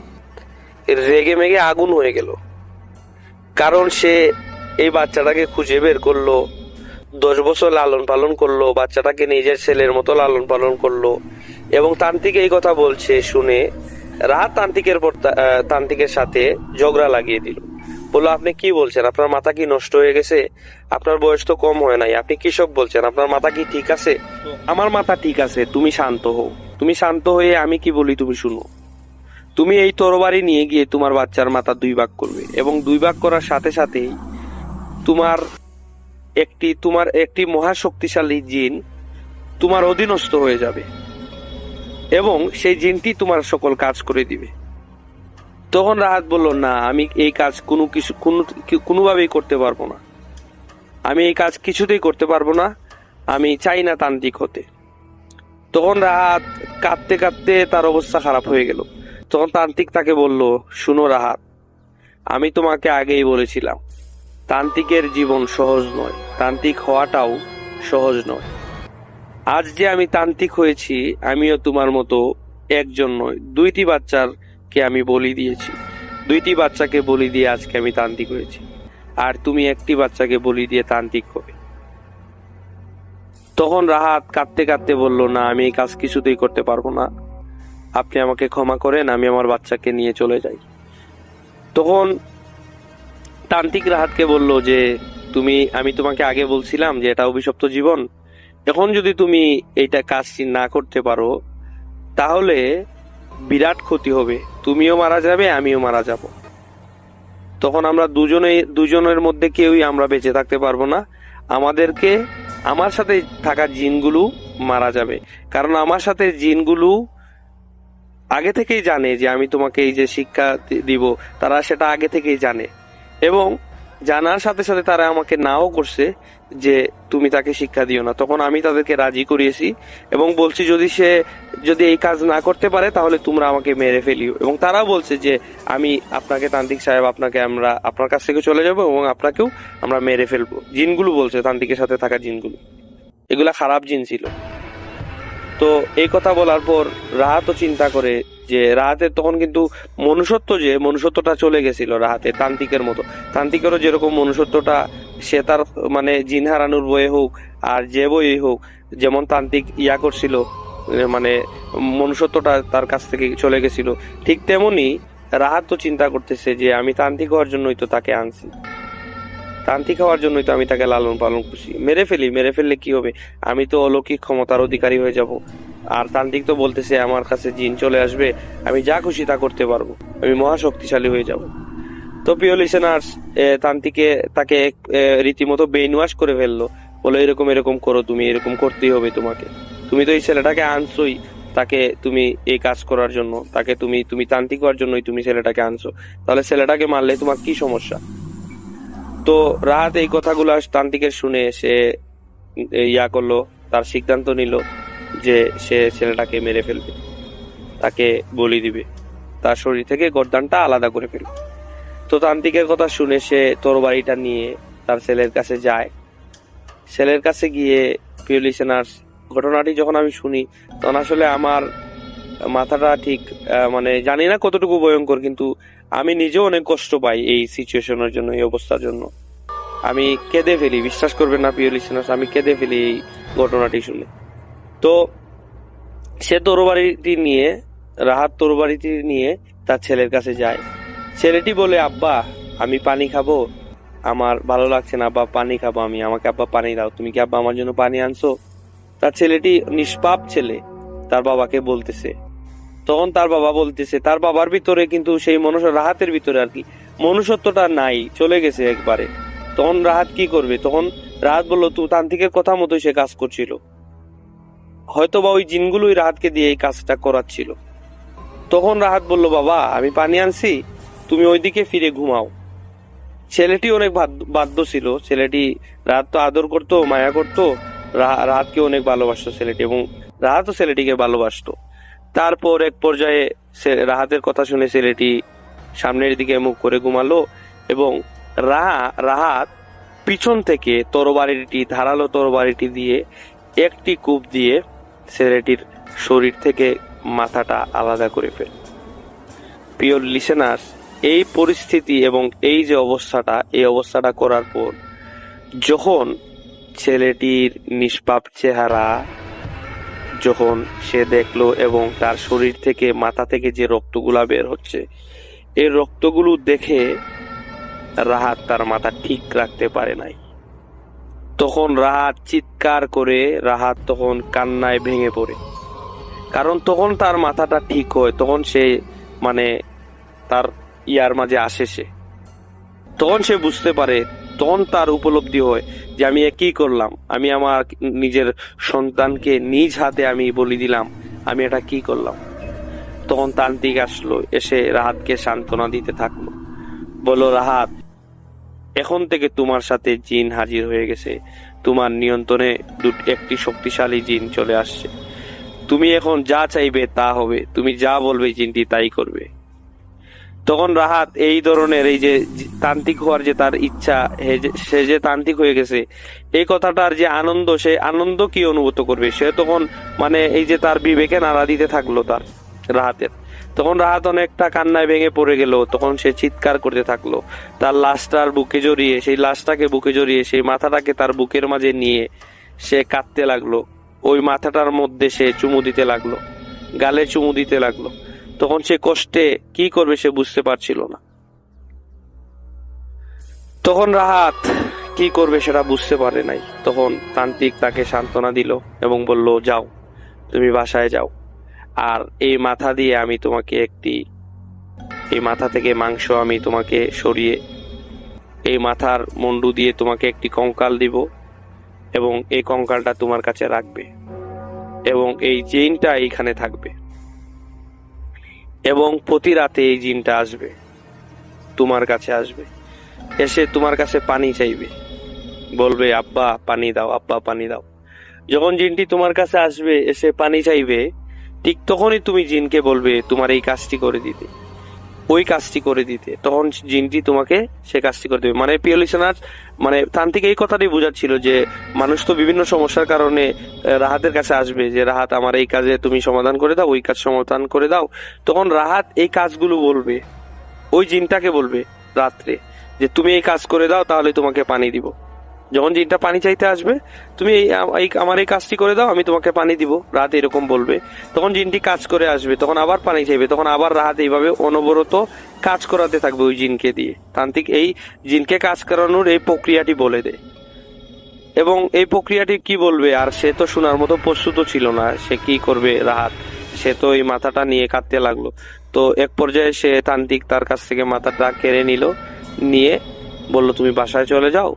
রেগে মেগে আগুন হয়ে গেল, কারণ সে এই বাচ্চাটাকে খুঁজে বের করলো, 10 বছর লালন পালন করলো, বাচ্চাটাকে নিজের ছেলের মতো লালন পালন করলো, এবং তান্ত্রিক এই কথা বলছে শুনে রাহাত তান্ত্রিকের সাথে ঝগড়া লাগিয়ে দিল। বললো আপনি কি বলছেন, আপনার মাথা কি নষ্ট হয়ে গেছে? আপনার বয়স তো কম হয় নাই, আপনি কি সব বলছেন? আপনার মাথা কি ঠিক আছে? আমার মাথা ঠিক আছে, তুমি শান্ত হও, তুমি শান্ত হয়ে আমি কি বলি তুমি শুনো। তুমি এই তরবারি নিয়ে গিয়ে তোমার বাচ্চার মাথা 2 ভাগ করবে, এবং 2 ভাগ করার সাথে সাথেই তোমার একটি মহাশক্তিশালী জিন তোমার অধীনস্থ হয়ে যাবে, এবং সেই জিনটি তোমার সকল কাজ করে দিবে। তখন রাহাত বলল না, আমি এই কাজ কোনোভাবেই করতে পারবো না, আমি এই কাজ কিছুতেই করতে পারবো না, আমি চাই না তান্ত্রিক হতে। তখন রাহাত কাঁদতে কাঁদতে তার অবস্থা খারাপ হয়ে গেল। তখন তান্ত্রিক তাকে বলল শুনো রাহাত, আমি তোমাকে আগেই বলেছিলাম তান্ত্রিকের জীবন সহজ নয়, তান্ত্রিক হওয়াটাও সহজ নয়। আজ যে আমি তান্ত্রিক হয়েছি, আমিও তোমার মতো একজন নয়, 2টি বাচ্চাকে আমি বলি দিয়েছি, 2টি বাচ্চাকে বলি দিয়ে আজকে আমি তান্ত্রিক হয়েছি, আর তুমি একটি বাচ্চাকে বলি দিয়ে তান্ত্রিক হবে। তখন রাহাত কাঁদতে কাঁদতে বলল না, আমি এই কাজ কিছুতেই করতে পারবো না, আপনি আমাকে ক্ষমা করেন, আমি আমার বাচ্চাকে নিয়ে চলে যাই। তখন তান্ত্রিক রাহাতকে বলল যে আমি তোমাকে আগে বলছিলাম যে এটা অভিশপ্ত জীবন, এখন যদি তুমি এইটা কাজটি না করতে পারো তাহলে বিরাট ক্ষতি হবে, তুমিও মারা যাবে, আমিও মারা যাব। তখন আমরা দুজনের মধ্যে কেউই আমরা বেঁচে থাকতে পারবো না, আমার সাথে থাকা জিনগুলো মারা যাবে, কারণ আমার সাথে জিনগুলো আগে থেকেই জানে যে আমি তোমাকে এই যে শিক্ষা দিব, তারা সেটা আগে থেকেই জানে, এবং জানার সাথে সাথে তারা আমাকে নাও করছে যে তুমি তাকে শিক্ষা দিও না। তখন আমি তাদেরকে রাজি করিয়েছি এবং বলছি যদি এই কাজ না করতে পারে তাহলে তোমরা আমাকে মেরে ফেলিও, এবং তারা বলছে যে আমি আপনাকে তান্ত্রিক সাহেব, আমরা আপনার কাছ থেকে চলে যাব এবং আপনাকেও আমরা মেরে ফেলবো। জিনগুলো বলছে, তান্ত্রিকের সাথে থাকা জিনগুলো, এগুলা খারাপ জিন ছিল। তো এই কথা বলার পর রাহাতও চিন্তা করে যে রাহাতের তখন কিন্তু মনুষ্যত্বটা চলে গেছিল রাহাতের, তান্ত্রিকের মতো। তান্ত্রিকেরও যেরকম মনুষ্যত্বটা, সে তার জিন হারানোর বয়ে হোক আর যে বই হোক, যেমন তান্ত্রিক করছিল মানে মনুষ্যত্বটা তার কাছ থেকে চলে গেছিল। ঠিক তেমনি রাহাত তো চিন্তা করতেছে যে আমি তান্ত্রিক হওয়ার জন্যই তো তাকে আনছি, তান্ত্রিক হওয়ার জন্যই তো আমি তাকে লালন পালন করছি। মেরে ফেললে কি হবে, আমি তো অলৌকিক ক্ষমতার অধিকারী হয়ে যাব। আর তান্ত্রিক তো বলতেছে আমার কাছে জিন চলে আসবে, আমি যা খুশি তা করতে পারবো, আমি মহাশক্তিশালী হয়ে যাব। তো প্রিয় লিসেনার্স, তান্ত্রিকে তাকে রীতিমতো ব্রেইন ওয়াশ করে ফেললো, বলে এরকম এরকম করো, তুমি এরকম করতেই হবে তোমাকে, তুমি তো এই ছেলেটাকে আনছোই তাকে তুমি এই কাজ করার জন্য, তাকে তুমি তান্ত্রিক হওয়ার জন্যই তুমি ছেলেটাকে আনছো, তাহলে ছেলেটাকে মারলে তোমার কি সমস্যা? তো রাহাত এই কথাগুলো তান্ত্রিকের শুনে সে ইয়া করলো, তার সিদ্ধান্ত নিল যে সে ছেলেটাকে মেরে ফেলবে, তাকে বলি দিবে, তার শরীর থেকে গর্দানটা আলাদা করে ফেলবে। তো তান্ত্রিকের কথা শুনে সে তরবারিটা নিয়ে তার ছেলের কাছে যায়। ছেলের কাছে গিয়ে প্রিয় লিসেনার্স, ঘটনাটি যখন আমি শুনি তখন আসলে আমার মাথাটা ঠিক মানে জানি না কতটুকু ভয়ঙ্কর, কিন্তু আমি নিজেও অনেক কষ্ট পাই এই সিচুয়েশনের জন্য, এই অবস্থার জন্য। আমি কেঁদে ফেলি, বিশ্বাস করবেন না প্রিয় লিসেনার্স, আমি কেঁদে ফেলি এই ঘটনাটি শুনে। তো সে রাহাত তরবারিটি নিয়ে তার ছেলের কাছে যায়। ছেলেটি বলে, আব্বা আমি পানি খাবো, আমার ভালো লাগছে না আব্বা, পানি খাবো আমি, আমাকে আব্বা পানি দাও, তুমি কি আব্বা আমার জন্য পানি আনছো? তার ছেলেটি নিষ্পাপ ছেলে তার বাবাকে বলতেছে। তখন তার বাবা বলতেছে, তার বাবার ভিতরে কিন্তু সেই রাহাতের ভিতরে আর কি মনুষ্যত্বটা নাই, চলে গেছে একবারে। তখন রাহাত কি করবে? তখন রাহাত বললো, তুই তান্ত্রিকের কথা মতোই সে কাজ করছিল, হয়তোবা ওই জিনগুলোই রাহাতকে দিয়ে এই কাজটা করাচ্ছিল। তখন রাহাত বলল, বাবা আমি পানি আনছি, তুমি ওইদিকে ফিরে ঘুমাও। ছেলেটি অনেক বাধ্য ছিল, ছেলেটি রাহাত তো আদর করতো, মায়া করতো, রাহাতকে অনেক ভালোবাসতো ছেলেটি, এবং রাহাতও ছেলেটিকে ভালোবাসতো। তারপর এক পর্যায়ে রাহাতের কথা শুনে ছেলেটি সামনের দিকে মুখ করে ঘুমালো, এবং রাহাত পিছন থেকে ধারালো তরবারিটি দিয়ে একটি কূপ দিয়ে ছেলেটির শরীর থেকে মাথাটা আলাদা করে ফেলে। প্রিয় লিসেনার্স, এই পরিস্থিতি এবং এই যে এই অবস্থাটা করার পর যখন ছেলেটির নিষ্পাপ চেহারা যখন সে দেখলো, এবং তার শরীর থেকে মাথা থেকে যে রক্তগুলা বের হচ্ছে, এই রক্তগুলো দেখে রাহাত তার মাথা ঠিক রাখতে পারে নাই। তখন রাহাত চিৎকার করে, রাহাত তখন কান্নায় ভেঙে পড়ে। কারণ তখন তার মাথাটা ঠিক হয়, তখন সে মানে তার ইয়ার মাঝে আসে, তখন সে বুঝতে পারে, তখন তার উপলব্ধি হয় যে আমি কি করলাম, আমি আমার নিজের সন্তানকে নিজ হাতে আমি বলি দিলাম, আমি এটা কি করলাম। তখন তান্ত্রিক আসলো, এসে রাহাতকে সান্ত্বনা দিতে থাকলো, বলল, রাহাত এখন থেকে তোমার সাথে জিন হাজির হয়ে গেছে, তোমার নিয়ন্ত্রণে একটি শক্তিশালী জিন চলে আসছে, তুমি এখন যা চাইবে তা হবে, তুমি যা বলবে জিনটি তাই করবে। তখন রাহাত এই ধরনের এই যে তান্ত্রিক হওয়ার যে তার ইচ্ছা, সে যে তান্ত্রিক হয়ে গেছে, এই কথাটার যে আনন্দ, সে আনন্দ কি অনুভূত করবে, সে তখন মানে এই যে তার বিবেকে নাড়া দিতে থাকলো তার রাহাতের। তখন রাহাত অনেকটা কান্নায় ভেঙে পড়ে গেল, তখন সে চিৎকার করতে থাকলো, তার লাশটার বুকে জড়িয়ে, সেই লাশটাকে বুকে জড়িয়ে, সেই মাথাটাকে তার বুকের মাঝে নিয়ে সে কাঁদতে লাগলো, ওই মাথাটার মধ্যে সে চুমু দিতে লাগলো, গালে চুমু দিতে লাগলো। তখন সে কষ্টে কি করবে সে বুঝতে পারছিল না। তখন রাহাত কি করবে সেটা বুঝতে পারে নাই। তখন তান্ত্রিক তাকে সান্ত্বনা দিল এবং বলল, যাও তুমি বাসায় যাও, আর এই মাথা দিয়ে আমি তোমাকে এই মাথা থেকে মাংস আমি তোমাকে সরিয়ে এই মাথার মুন্ডু দিয়ে তোমাকে একটি কঙ্কাল দিব, এবং এই কঙ্কালটা তোমার কাছে রাখবে, এবং এই জিনটা এইখানে থাকবে, এবং প্রতি রাতে এই জিনটা আসবে, তোমার কাছে আসবে, এসে তোমার কাছে পানি চাইবে, বলবে আব্বা পানি দাও, আব্বা পানি দাও। যখন জিনটি তোমার কাছে আসবে, এসে পানি চাইবে, ঠিক তখনই তুমি জিনকে বলবে তোমার এই কাজটি করে দিতে, ওই কাজটি করে দিতে, তখন জিনটি তোমাকে সে কাজটি করে দেবে। মানে প্রিয় লিসেনার, মানে তান্ত্রিক এই কথাটাই বোঝাচ্ছিল যে মানুষ তো বিভিন্ন সমস্যার কারণে রাহাতের কাছে আসবে, যে রাহাত আমার এই কাজে তুমি সমাধান করে দাও, ওই কাজ সমাধান করে দাও। তখন রাহাত এই কাজগুলো বলবে, ওই জিনটাকে বলবে রাত্রে যে তুমি এই কাজ করে দাও, তাহলে তোমাকে পানি দিব, যখন জিনটা পানি চাইতে আসবে, তুমি আমার এই কাজটি করে দাও, আমি তোমাকে পানি দিব, রাত এরকম বলবে। তখন জিনটি কাজ করে আসবে, তখন আবার পানি চাইবে, তখন আবার রাত এইভাবে অনবরত কাজ করাতে থাকবে ওই জিনকে দিয়ে। তান্ত্রিক এই জিনকে কাজ করানোর এই প্রক্রিয়াটি বলে দেয়। এবং এই প্রক্রিয়াটি কি বলবে, আর সে তো শোনার মতো প্রস্তুত ছিল না, সে কি করবে রাহাত, সে তো এই মাথাটা নিয়ে কাঁদতে লাগলো। তো এক পর্যায়ে সে তান্ত্রিক তার কাছ থেকে মাথাটা কেড়ে নিল, নিয়ে বলল তুমি বাসায় চলে যাও,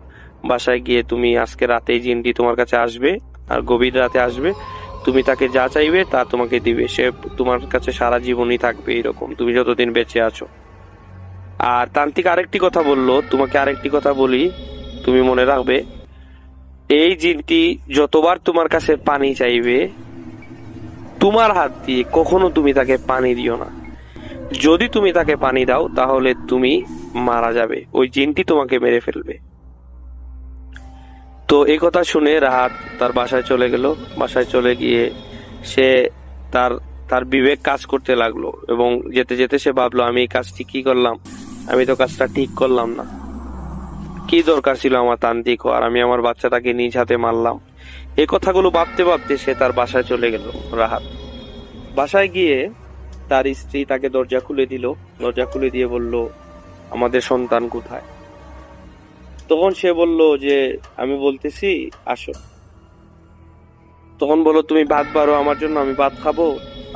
বাসায় গিয়ে তুমি আজকে রাতেই জিনটি তোমার কাছে আসবে, আর গভীর রাতে আসবে, তুমি তাকে যা চাইবে তা তোমাকে দিবে, সে তোমার কাছে সারা জীবনই থাকবে এরকম, তুমি যতদিন বেঁচে আছো। আর তান্ত্রিক আরেকটি কথা বলল, তোমাকে আরেকটি কথা বলি, তুমি মনে রাখবে, এই জিনটি যতবার তোমার কাছে পানি চাইবে, তোমার হাত দিয়ে কখনো তুমি তাকে পানি দিও না। যদি তুমি তাকে পানি দাও তাহলে তুমি মারা যাবে, ওই জিনটি তোমাকে মেরে ফেলবে। তো এই কথা শুনে রাহাত তার বাসায় চলে গেল। বাসায় চলে গিয়ে সে তার তার বিবেক কাজ করতে লাগলো, এবং যেতে যেতে সে ভাবলো, আমি এই কাজটি কি করলাম, আমি তো কাজটা ঠিক করলাম না, কি দরকার ছিল আমার তান্ত্রিক হওয়ার, আমি আমার বাচ্চাটাকে নিজ হাতে মারলাম। এই কথাগুলো ভাবতে ভাবতে সে তার বাসায় চলে গেল। রাহাত বাসায় গিয়ে তার স্ত্রী তাকে দরজা খুলে দিল, দরজা খুলে দিয়ে বলল, আমাদের সন্তান কোথায়? তখন সে বলল যে আমি বলতেছি আসো। তখন বলল, তুমি ভাত বাড়ো আমার জন্য, আমি ভাত খাবো,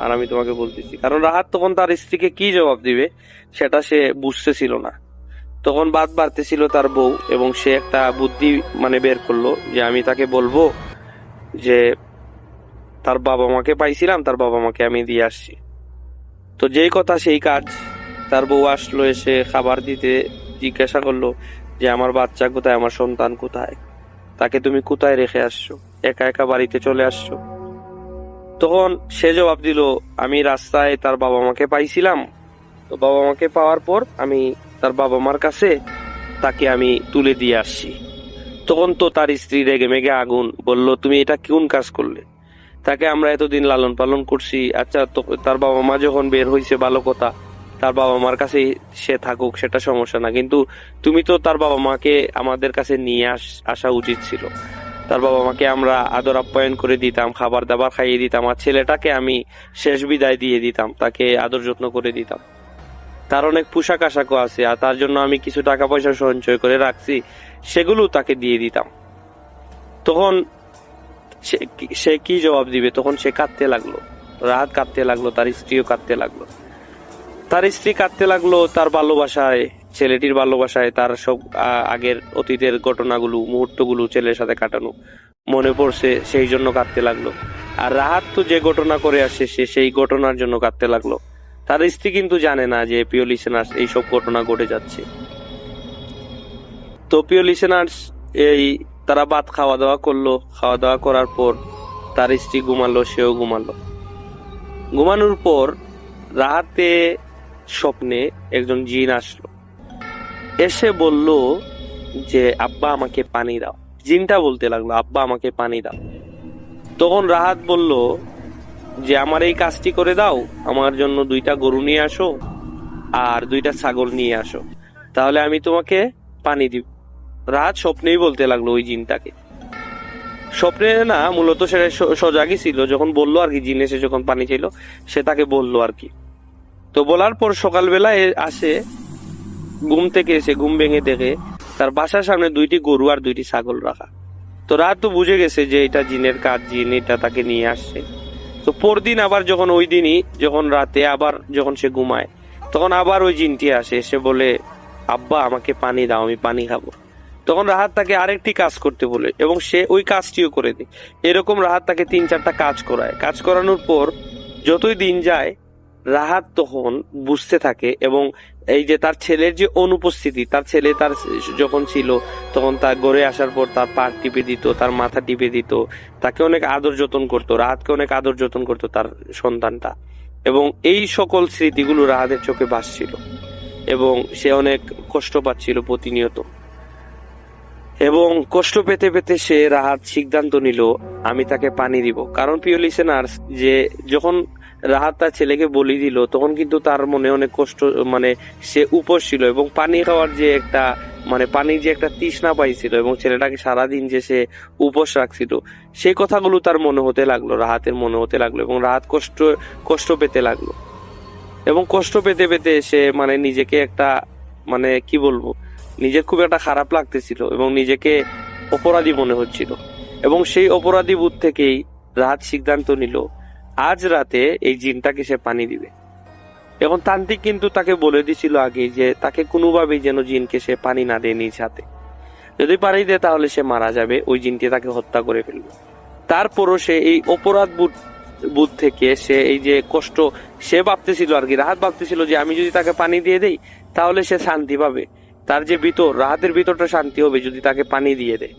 আর আমি তোমাকে বলতেছি। কারণ রাহাত তখন তার স্ত্রীকে কি জবাব দিবে সেটা সে বুঝতেছিল না। তখন ভাত বাড়তেছিল তার বউ, এবং সে একটা বুদ্ধি বের করলো যে আমি তাকে বলবো যে তার বাবা মাকে পাইছিলাম, তার বাবা মাকে আমি দিয়ে আসছি। তো যেই কথা সেই কাজ, তার বউ আসলো, এসে খাবার দিতে জিজ্ঞাসা করলো যে আমার বাচ্চা কোথায়, আমার সন্তান কোথায়, তাকে তুমি কোথায় রেখে আসছো, একা একা বাড়িতে চলে আসছো? তখন সে জবাব দিল, আমি রাস্তায় তার বাবা মাকে পাইছিলাম, তো বাবা মাকে পাওয়ার পর আমি তার বাবা মার কাছে তাকে আমি তুলে দিয়ে আসছি। তখন তো তার স্ত্রী রেগে মেগে আগুন, বলল, তুমি এটা কোন কাজ করলে? তাকে আমরা এতদিন লালন পালন করছি, আচ্ছা তো তার বাবা মা যখন বের হয়েছে ভালো কথা, তার বাবা মার কাছে সে থাকুক, সেটা সমস্যা না, কিন্তু তুমি তো তার বাবা মাকে আমাদের কাছে নিয়ে আসা উচিত ছিল। তার বাবা মাকে আমরা আদর আপ্যায়ন করে দিতাম, খাবার দাবার খাইয়ে দিতাম, আর ছেলেটাকে আমি শেষ বিদায় দিয়ে দিতাম, তাকে আদর যত্ন করে দিতাম। তার অনেক পোশাক আশাকও আছে, আর তার জন্য আমি কিছু টাকা পয়সা সঞ্চয় করে রাখছি, সেগুলো তাকে দিয়ে দিতাম। তখন সে কি জবাব দিবে? তখন সে কাঁদতে লাগলো, রাহাত কাঁদতে লাগলো, তার স্ত্রীও কাঁদতে লাগলো। তার স্ত্রী কাঁদতে লাগলো তার ভালোবাসায়, ছেলেটির ভালোবাসায়, তার সব আগের অতীতের ঘটনাগুলো, মুহূর্তগুলো ছেলের সাথে কাটানো মনে পড়ছে, সেই জন্য কাঁদতে লাগলো। আর রাহাত তো যে ঘটনা করে আসছে, সে সেই ঘটনার জন্য কাঁদতে লাগলো। তার স্ত্রী কিন্তু জানে না যে প্রিয় লিসেনার্স এইসব ঘটনা ঘটে যাচ্ছে। তো প্রিয় লিসেনার্স, তারা ভাত খাওয়া দাওয়া করলো, খাওয়া দাওয়া করার পর তার স্ত্রী ঘুমালো, সেও ঘুমালো। ঘুমানোর পর রাতে স্বপ্নে একজন জিন আসলো, এসে বলল যে আব্বা আমাকে পানি দাও। জিনটা বলতে লাগলো, আব্বা আমাকে পানি দাও। তখন রাহাত বলল যে আমার এই কাজটি করে দাও, আমার জন্য 2টা গরু নিয়ে আসো আর 2টা ছাগল নিয়ে আসো, তাহলে আমি তোমাকে পানি দিব। রাহাত স্বপ্নেই বলতে লাগলো ওই জিনটাকে, স্বপ্নে না, মূলত সেটা সজাগই ছিল, যখন বললো আর কি, জিন এসে যখন পানি চাইলো সে তাকে বললো আর কি। তো বলার পর সকালবেলা আসে, ঘুম থেকে এসে ঘুম ভেঙে দেখে তার বাসার সামনে 2টি গরু আর 2টি ছাগল রাখা। তো রাত তো বুঝে গেছে যে এটা জিনের কাজ, জিন এটা তাকে নিয়ে আসছে। তো পরদিন আবার যখন ওই দিনই যখন রাতে আবার যখন সে ঘুমায়, তখন আবার ওই জিনটি আসে, এসে বলে আব্বা আমাকে পানি দাও, আমি পানি খাবো। তখন রাহাত তাকে আরেকটি কাজ করতে বলে, এবং সে ওই কাজটিও করে দেয়। এরকম রাহাত তাকে 3-4টা কাজ করায়। কাজ করানোর পর যতই দিন যায়, রাহাত তখন বুঝতে থাকে, এবং এই যে তার ছেলের যে অনুপস্থিতি, তার ছেলে তার যখন ছিল তখন তার ঘরে আসার পর তার পা টিপে দিত, তার মাথা টিপে দিত, তাকে অনেক আদর যত্ন করতো, রাহাতকে অনেক আদর যত্ন করতো তার সন্তানটা। এবং এই সকল স্মৃতিগুলো রাহাতের চোখে ভাসছিল, এবং সে অনেক কষ্ট পাচ্ছিল প্রতিনিয়ত। এবং কষ্ট পেতে পেতে সে রাহাত সিদ্ধান্ত নিল আমি তাকে পানি দিব। কারণ প্রিয় লিসেনার্স, যে যখন রাহাত তার ছেলেকে বলি দিল, তখন কিন্তু তার মনে অনেক কষ্ট, সে উপোস ছিল, এবং পানি খাওয়ার যে একটা মানে পানির যে একটা তৃষ্ণা পাইছিল এবং ছেলেটাকে সারাদিন যে সে উপোস রাখছিল, সেই কথাগুলো তার মনে হতে লাগলো, রাহাতের মনে হতে লাগলো, এবং রাহাত কষ্ট পেতে লাগলো। এবং কষ্ট পেতে পেতে সে মানে নিজেকে একটা মানে কি বলবো, নিজের খুব একটা খারাপ লাগতেছিল এবং নিজেকে অপরাধী মনে হচ্ছিল। এবং সেই অপরাধী বোধ থেকেই রাহাত সিদ্ধান্ত নিল আজ রাতে এই জিনটাকে সে পানি দিবে। এখন তান্ত্রিক কিন্তু তাকে বলে দিছিল আগে যে তাকে কোনোভাবেই যেন জিনকে সে পানি না দেয় নিজ হাতে। যদি পানি দেয় তাহলে সে মারা যাবে, ওই জিনটি তাকে হত্যা করে ফেলবে। তারপরও সে এই অপরাধ বুধ থেকে সে এই যে কষ্ট সে ভাবতেছিল আর কি, রাহাত ভাবতেছিল যে আমি যদি তাকে পানি দিয়ে দেই তাহলে সে শান্তি পাবে, তার যে ভিতর, রাহাতের ভিতরটা শান্তি হবে যদি তাকে পানি দিয়ে দেয়,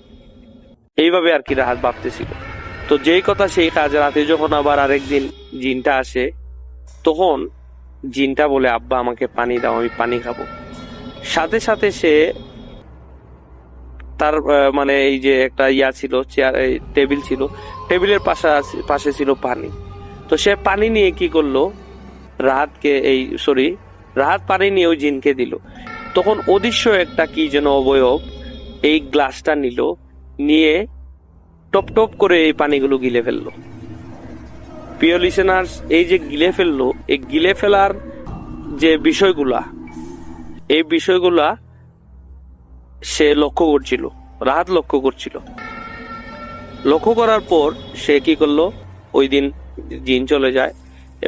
এইভাবে আর কি রাহাত ভাবতেছিল। তো যেই কথা সেই কাজ, রাতে যখন আবার আরেকদিন জিনটা আসে, তখন জিনটা বলে আব্বা আমাকে পানি দাও, আমি পানি খাবো। সাথে সাথে সে তার মানে এই যে একটা ইয়া ছিল, চেয়ার টেবিল ছিল, টেবিলের পাশে ছিল পানি। তো সে পানি নিয়ে কি করলো, রাহাত পানি নিয়ে ওই জিনকে দিল। তখন অদৃশ্য একটা কি যেন অবয়ব এই গ্লাসটা নিয়ে টপ টপ করে এই পানিগুলো গিলে ফেললো। প্রিয় লিসেনার্স, এই যে গিলে ফেললো, এই গিলে ফেলার যে এই বিষয়গুলা সে লক্ষ্য করছিল, রাহাত লক্ষ্য করছিল। লক্ষ্য করার পর সে কি করলো, ওই দিন জিন চলে যায়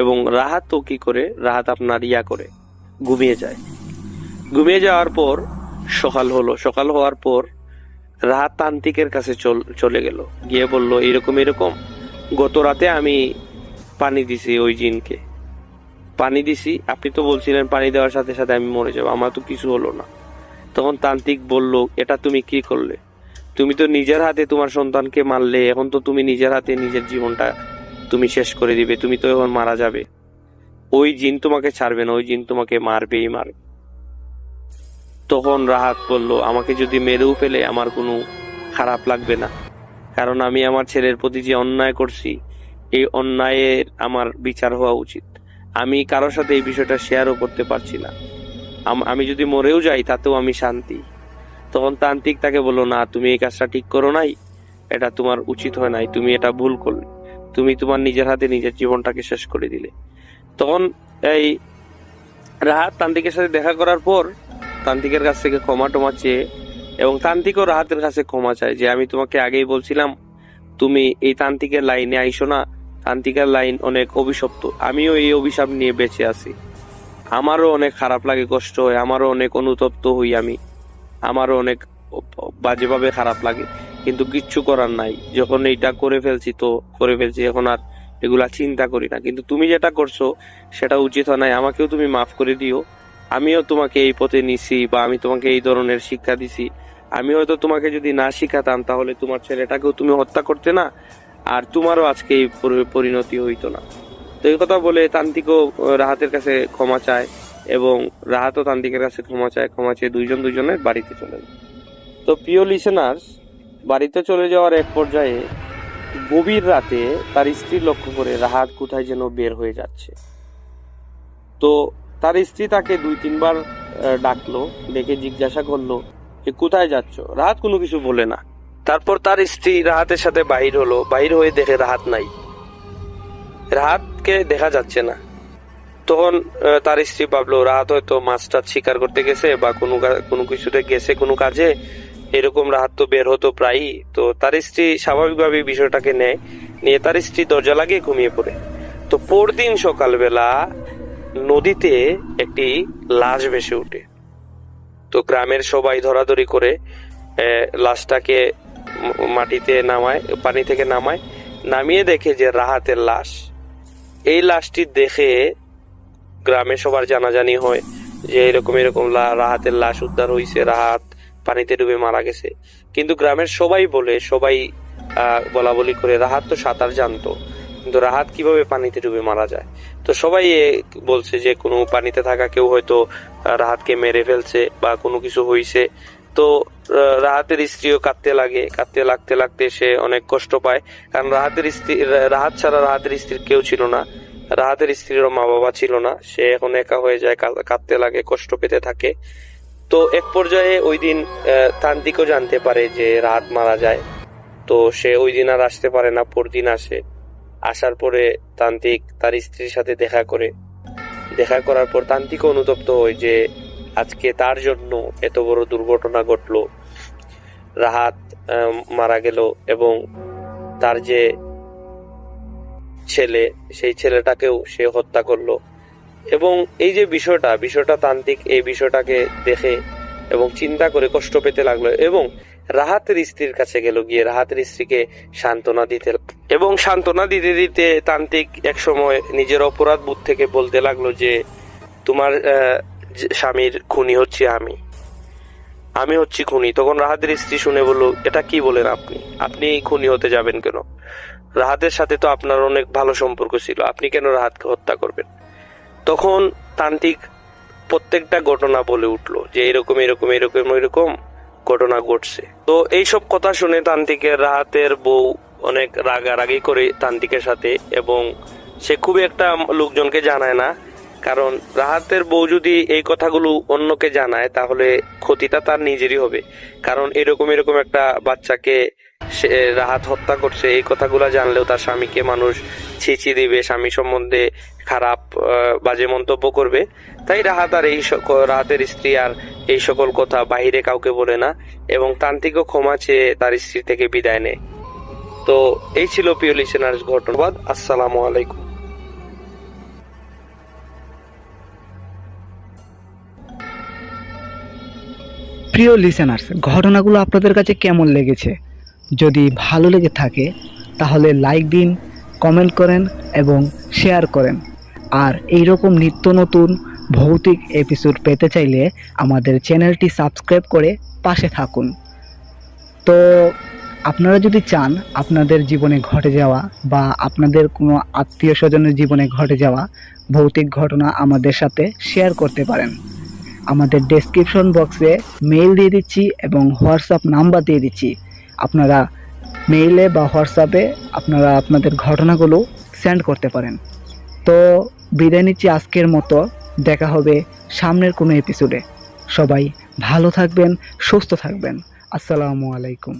এবং রাহাত তো কি করে, রাহাত আপনার করে ঘুমিয়ে যায়। ঘুমিয়ে যাওয়ার পর সকাল হলো। সকাল হওয়ার পর রাহাত তান্ত্রিকের কাছে চলে গেল, গিয়ে বলল এরকম গত রাতে আমি পানি দিছি, ওই জিনকে পানি দিছি, আপনি তো বলছিলেন পানি দেওয়ার সাথে সাথে আমি মরে যাবো, আমার তো কিছু হলো না। তখন তান্ত্রিক বলল এটা তুমি কি করলে, তুমি তো নিজের হাতে তোমার সন্তানকে মারলে, এখন তো তুমি নিজের হাতে নিজের জীবনটা তুমি শেষ করে দিবে, তুমি তো এখন মারা যাবে, ওই জিন তোমাকে ছাড়বে না, ওই জিন তোমাকে মারবেই মারবে। তখন রাহাত বলল আমাকে যদি মেরেও ফেলে আমার কোনো খারাপ লাগবে না, কারণ আমি আমার ছেলের প্রতি যে অন্যায় করছি এই অন্যায়ের আমার বিচার হওয়া উচিত। আমি কারোর সাথে এই বিষয়টা শেয়ারও করতে পারছি না, আমি যদি মরেও যাই তাতেও আমি শান্তি। তখন তান্ত্রিক তাকে বলল না, তুমি এই কাজটা ঠিক করো নাই, এটা তোমার উচিত হয় নাই, তুমি এটা ভুল করলে, তুমি তোমার নিজের হাতে নিজের জীবনটাকে শেষ করে দিলে। তখন এই রাহাত তান্ত্রিকের সাথে দেখা করার পর তান্ত্রিকের কাছ থেকে ক্ষমা চেয়ে, এবং তান্ত্রিকও রাহাতের কাছে ক্ষমা চায় যে আমি তোমাকে আগেই বলছিলাম তুমি এই তান্ত্রিকের লাইনে আইসো না, তান্ত্রিকের লাইন অনেক অভিশপ্ত, আমিও এই অভিশাপ নিয়ে বেঁচে আছি, আমারও অনেক খারাপ লাগে, কষ্ট হয়, আমারও অনেক অনুতপ্ত হই, আমারও অনেক বাজেভাবে খারাপ লাগে, কিন্তু কিচ্ছু করার নাই, যখন এইটা করে ফেলছি তো করে ফেলছি, এখন আর এগুলা চিন্তা করি না, কিন্তু তুমি যেটা করছো সেটা উচিত হয় নাই, আমাকেও তুমি মাফ করে দিও, আমিও তোমাকে এই পথে নিছি বা আমি তোমাকে এই ধরনের শিক্ষা দিছি, আমি হয়তো তোমাকে যদি না শিখাতাম তাহলে তোমার ছেলেটাকেও তুমি হত্যা করতে না, আর তোমারও আজকে এই পরিণতি হইতো না। তো এই কথা বলে তান্ত্রিকও রাহাতের কাছে ক্ষমা চায় এবং রাহাতও তান্ত্রিকের কাছে ক্ষমা চেয়ে দুজনের বাড়িতে চলে যায়। তো প্রিয় লিসেনার্স, বাড়িতে চলে যাওয়ার এক পর্যায়ে গভীর রাতে তার স্ত্রী লক্ষ্য করে রাহাত কোথায় যেন বের হয়ে যাচ্ছে। তো তার স্ত্রী তাকে 2-3 বার ডাকলো, ডেকে জিজ্ঞাসা করলো যে কোথায় যাচ্ছ। রাহাত কোনো কিছু বলে না। তারপর তার স্ত্রী রাহাতের সাথে বাহির হয়ে দেখে রাহাত নাই, রাহাতকে দেখা যাচ্ছে না। তখন তার স্ত্রী ভাবলো রাহাত হয়তো মাছটা শিকার করতে গেছে বা কোনো কিছুতে গেছে, কোনো কাজে, এরকম রাহাত তো বের হতো প্রায়ই। তো তার স্ত্রী স্বাভাবিকভাবে বিষয়টাকে নিয়ে তার স্ত্রী দরজা লাগিয়ে ঘুমিয়ে পড়ে। তো পরদিন সকালবেলা নদীতে একটি লাশ ভেসে ওঠে। তো গ্রামের সবাই ধরাধরি করে লাশটাকে মাটিতে নামায়, পানি থেকে নামিয়ে দেখে যে রাহাতের লাশ। এই লাশটি দেখে গ্রামে সবার জানাজানি হয় যে এরকম রাহাতের লাশ উদ্ধার হয়েছে, রাহাত পানিতে ডুবে মারা গেছে। কিন্তু গ্রামের সবাই বলা বলি করে রাহাত তো সাঁতার জানতো, কিন্তু রাহাত কিভাবে পানিতে ডুবে মারা যায়। তো সবাই বলছে যে কোনো পানিতে থাকা কেউ হয়তো রাহাতকে মেরে ফেলছে বা কোনো কিছু হয়েছে। তো রাহাতের স্ত্রীও কাঁদতে লাগতে সে অনেক কষ্ট পায়, কারণ রাহাত ছাড়া রাহাতের স্ত্রীর কেউ ছিল না, রাহাতের স্ত্রীরও মা বাবা ছিল না, সে এখন একা হয়ে যায়, কাঁদতে লাগে, কষ্ট পেতে থাকে। তো তো এক পর্যায়ে ওই দিন তান্ত্রিকও জানতে পারে যে রাত মারা যায়। তো সে ওই দিন আর আসতে পারে না, পরদিন আসে। আসার পরে তান্ত্রিক তার স্ত্রীর সাথে দেখা করার পর তান্ত্রিক অনুতপ্ত হয় যে আজকে তার জন্য এত বড় দুর্ঘটনা ঘটলো, রাহাত মারা গেল এবং তার যে ছেলে, সেই ছেলেটাকেও সে হত্যা করলো। এবং এই যে বিষয়টা তান্ত্রিক এই বিষয়টাকে দেখে এবং চিন্তা করে কষ্ট পেতে লাগলো এবং রাহাতের স্ত্রীর কাছে গেল, গিয়ে রাহাতের স্ত্রীকে সান্ত্বনা দিতে দিতে তান্ত্রিক এক সময় নিজের অপরাধ বোধ থেকে বলতে লাগলো যে তোমার স্বামীর খুনি হচ্ছে আমি হচ্ছি খুনি। তখন রাহাতের স্ত্রী শুনে বলল, এটা কি বলেন আপনি খুনি হতে যাবেন কেন? রাহাতের সাথে তো আপনার অনেক ভালো সম্পর্ক ছিল, আপনি কেন রাহাতকে হত্যা করবেন? তখন তান্ত্রিক প্রত্যেকটা ঘটনা বলে উঠলো যে এরকম ঘটনা ঘটছে। তো এইসব কথা শুনে তান্ত্রিকের রাহাতের বউ অনেক রাগারাগি করে তান্ত্রিকের সাথে, এবং সে খুবই একটা লোকজনকে জানায় না, কারণ রাহাতের বউ যদি এই কথাগুলো অন্যকে জানায় তাহলে ক্ষতিটা তার নিজেরই হবে। কারণ এরকম একটা বাচ্চাকে সে রাহাত হত্যা করছে, এই কথাগুলো জানলেও তার স্বামীকে মানুষ ছিচি দিবে, স্বামী সম্বন্ধে খারাপ বাজে মন্তব্য করবে। তাই রাহাতের স্ত্রী আর এই সকল কথা বাহিরে কাউকে বলে না এবং তান্ত্রিকও ক্ষমা চেয়ে তার স্ত্রী থেকে বিদায় নেয়। তো এই ছিল প্রিয় লিসেনার্স ঘটনা। আসসালামু আলাইকুম।
প্রিয় লিসেনার্স, ঘটনাগুলো আপনাদের কাছে কেমন লেগেছে? যদি ভালো লেগে থাকে তাহলে লাইক দিন, কমেন্ট করেন এবং শেয়ার করেন। আর এইরকম নিত্য নতুন ভৌতিক এপিসোড পেতে চাইলে আমাদের চ্যানেলটি সাবস্ক্রাইব করে পাশে থাকুন। তো আপনারা যদি চান আপনাদের জীবনে ঘটে যাওয়া বা আপনাদের কোনো আত্মীয় স্বজনের জীবনে ঘটে যাওয়া ভৌতিক ঘটনা আমাদের সাথে শেয়ার করতে পারেন। আমাদের ডেসক্রিপশন বক্সে মেইল দিয়ে দিচ্ছি এবং হোয়াটসঅ্যাপ নাম্বার দিয়ে দিচ্ছি। আপনারা মেইলে বা হোয়াটসঅ্যাপে আপনারা আপনাদের ঘটনাগুলো সেন্ড করতে পারেন। তো বিদায় নিচ্ছি আজকের মতো, দেখা হবে সামনের কোনো এপিসোডে। সবাই ভালো থাকবেন, সুস্থ থাকবেন। আসসালামু আলাইকুম।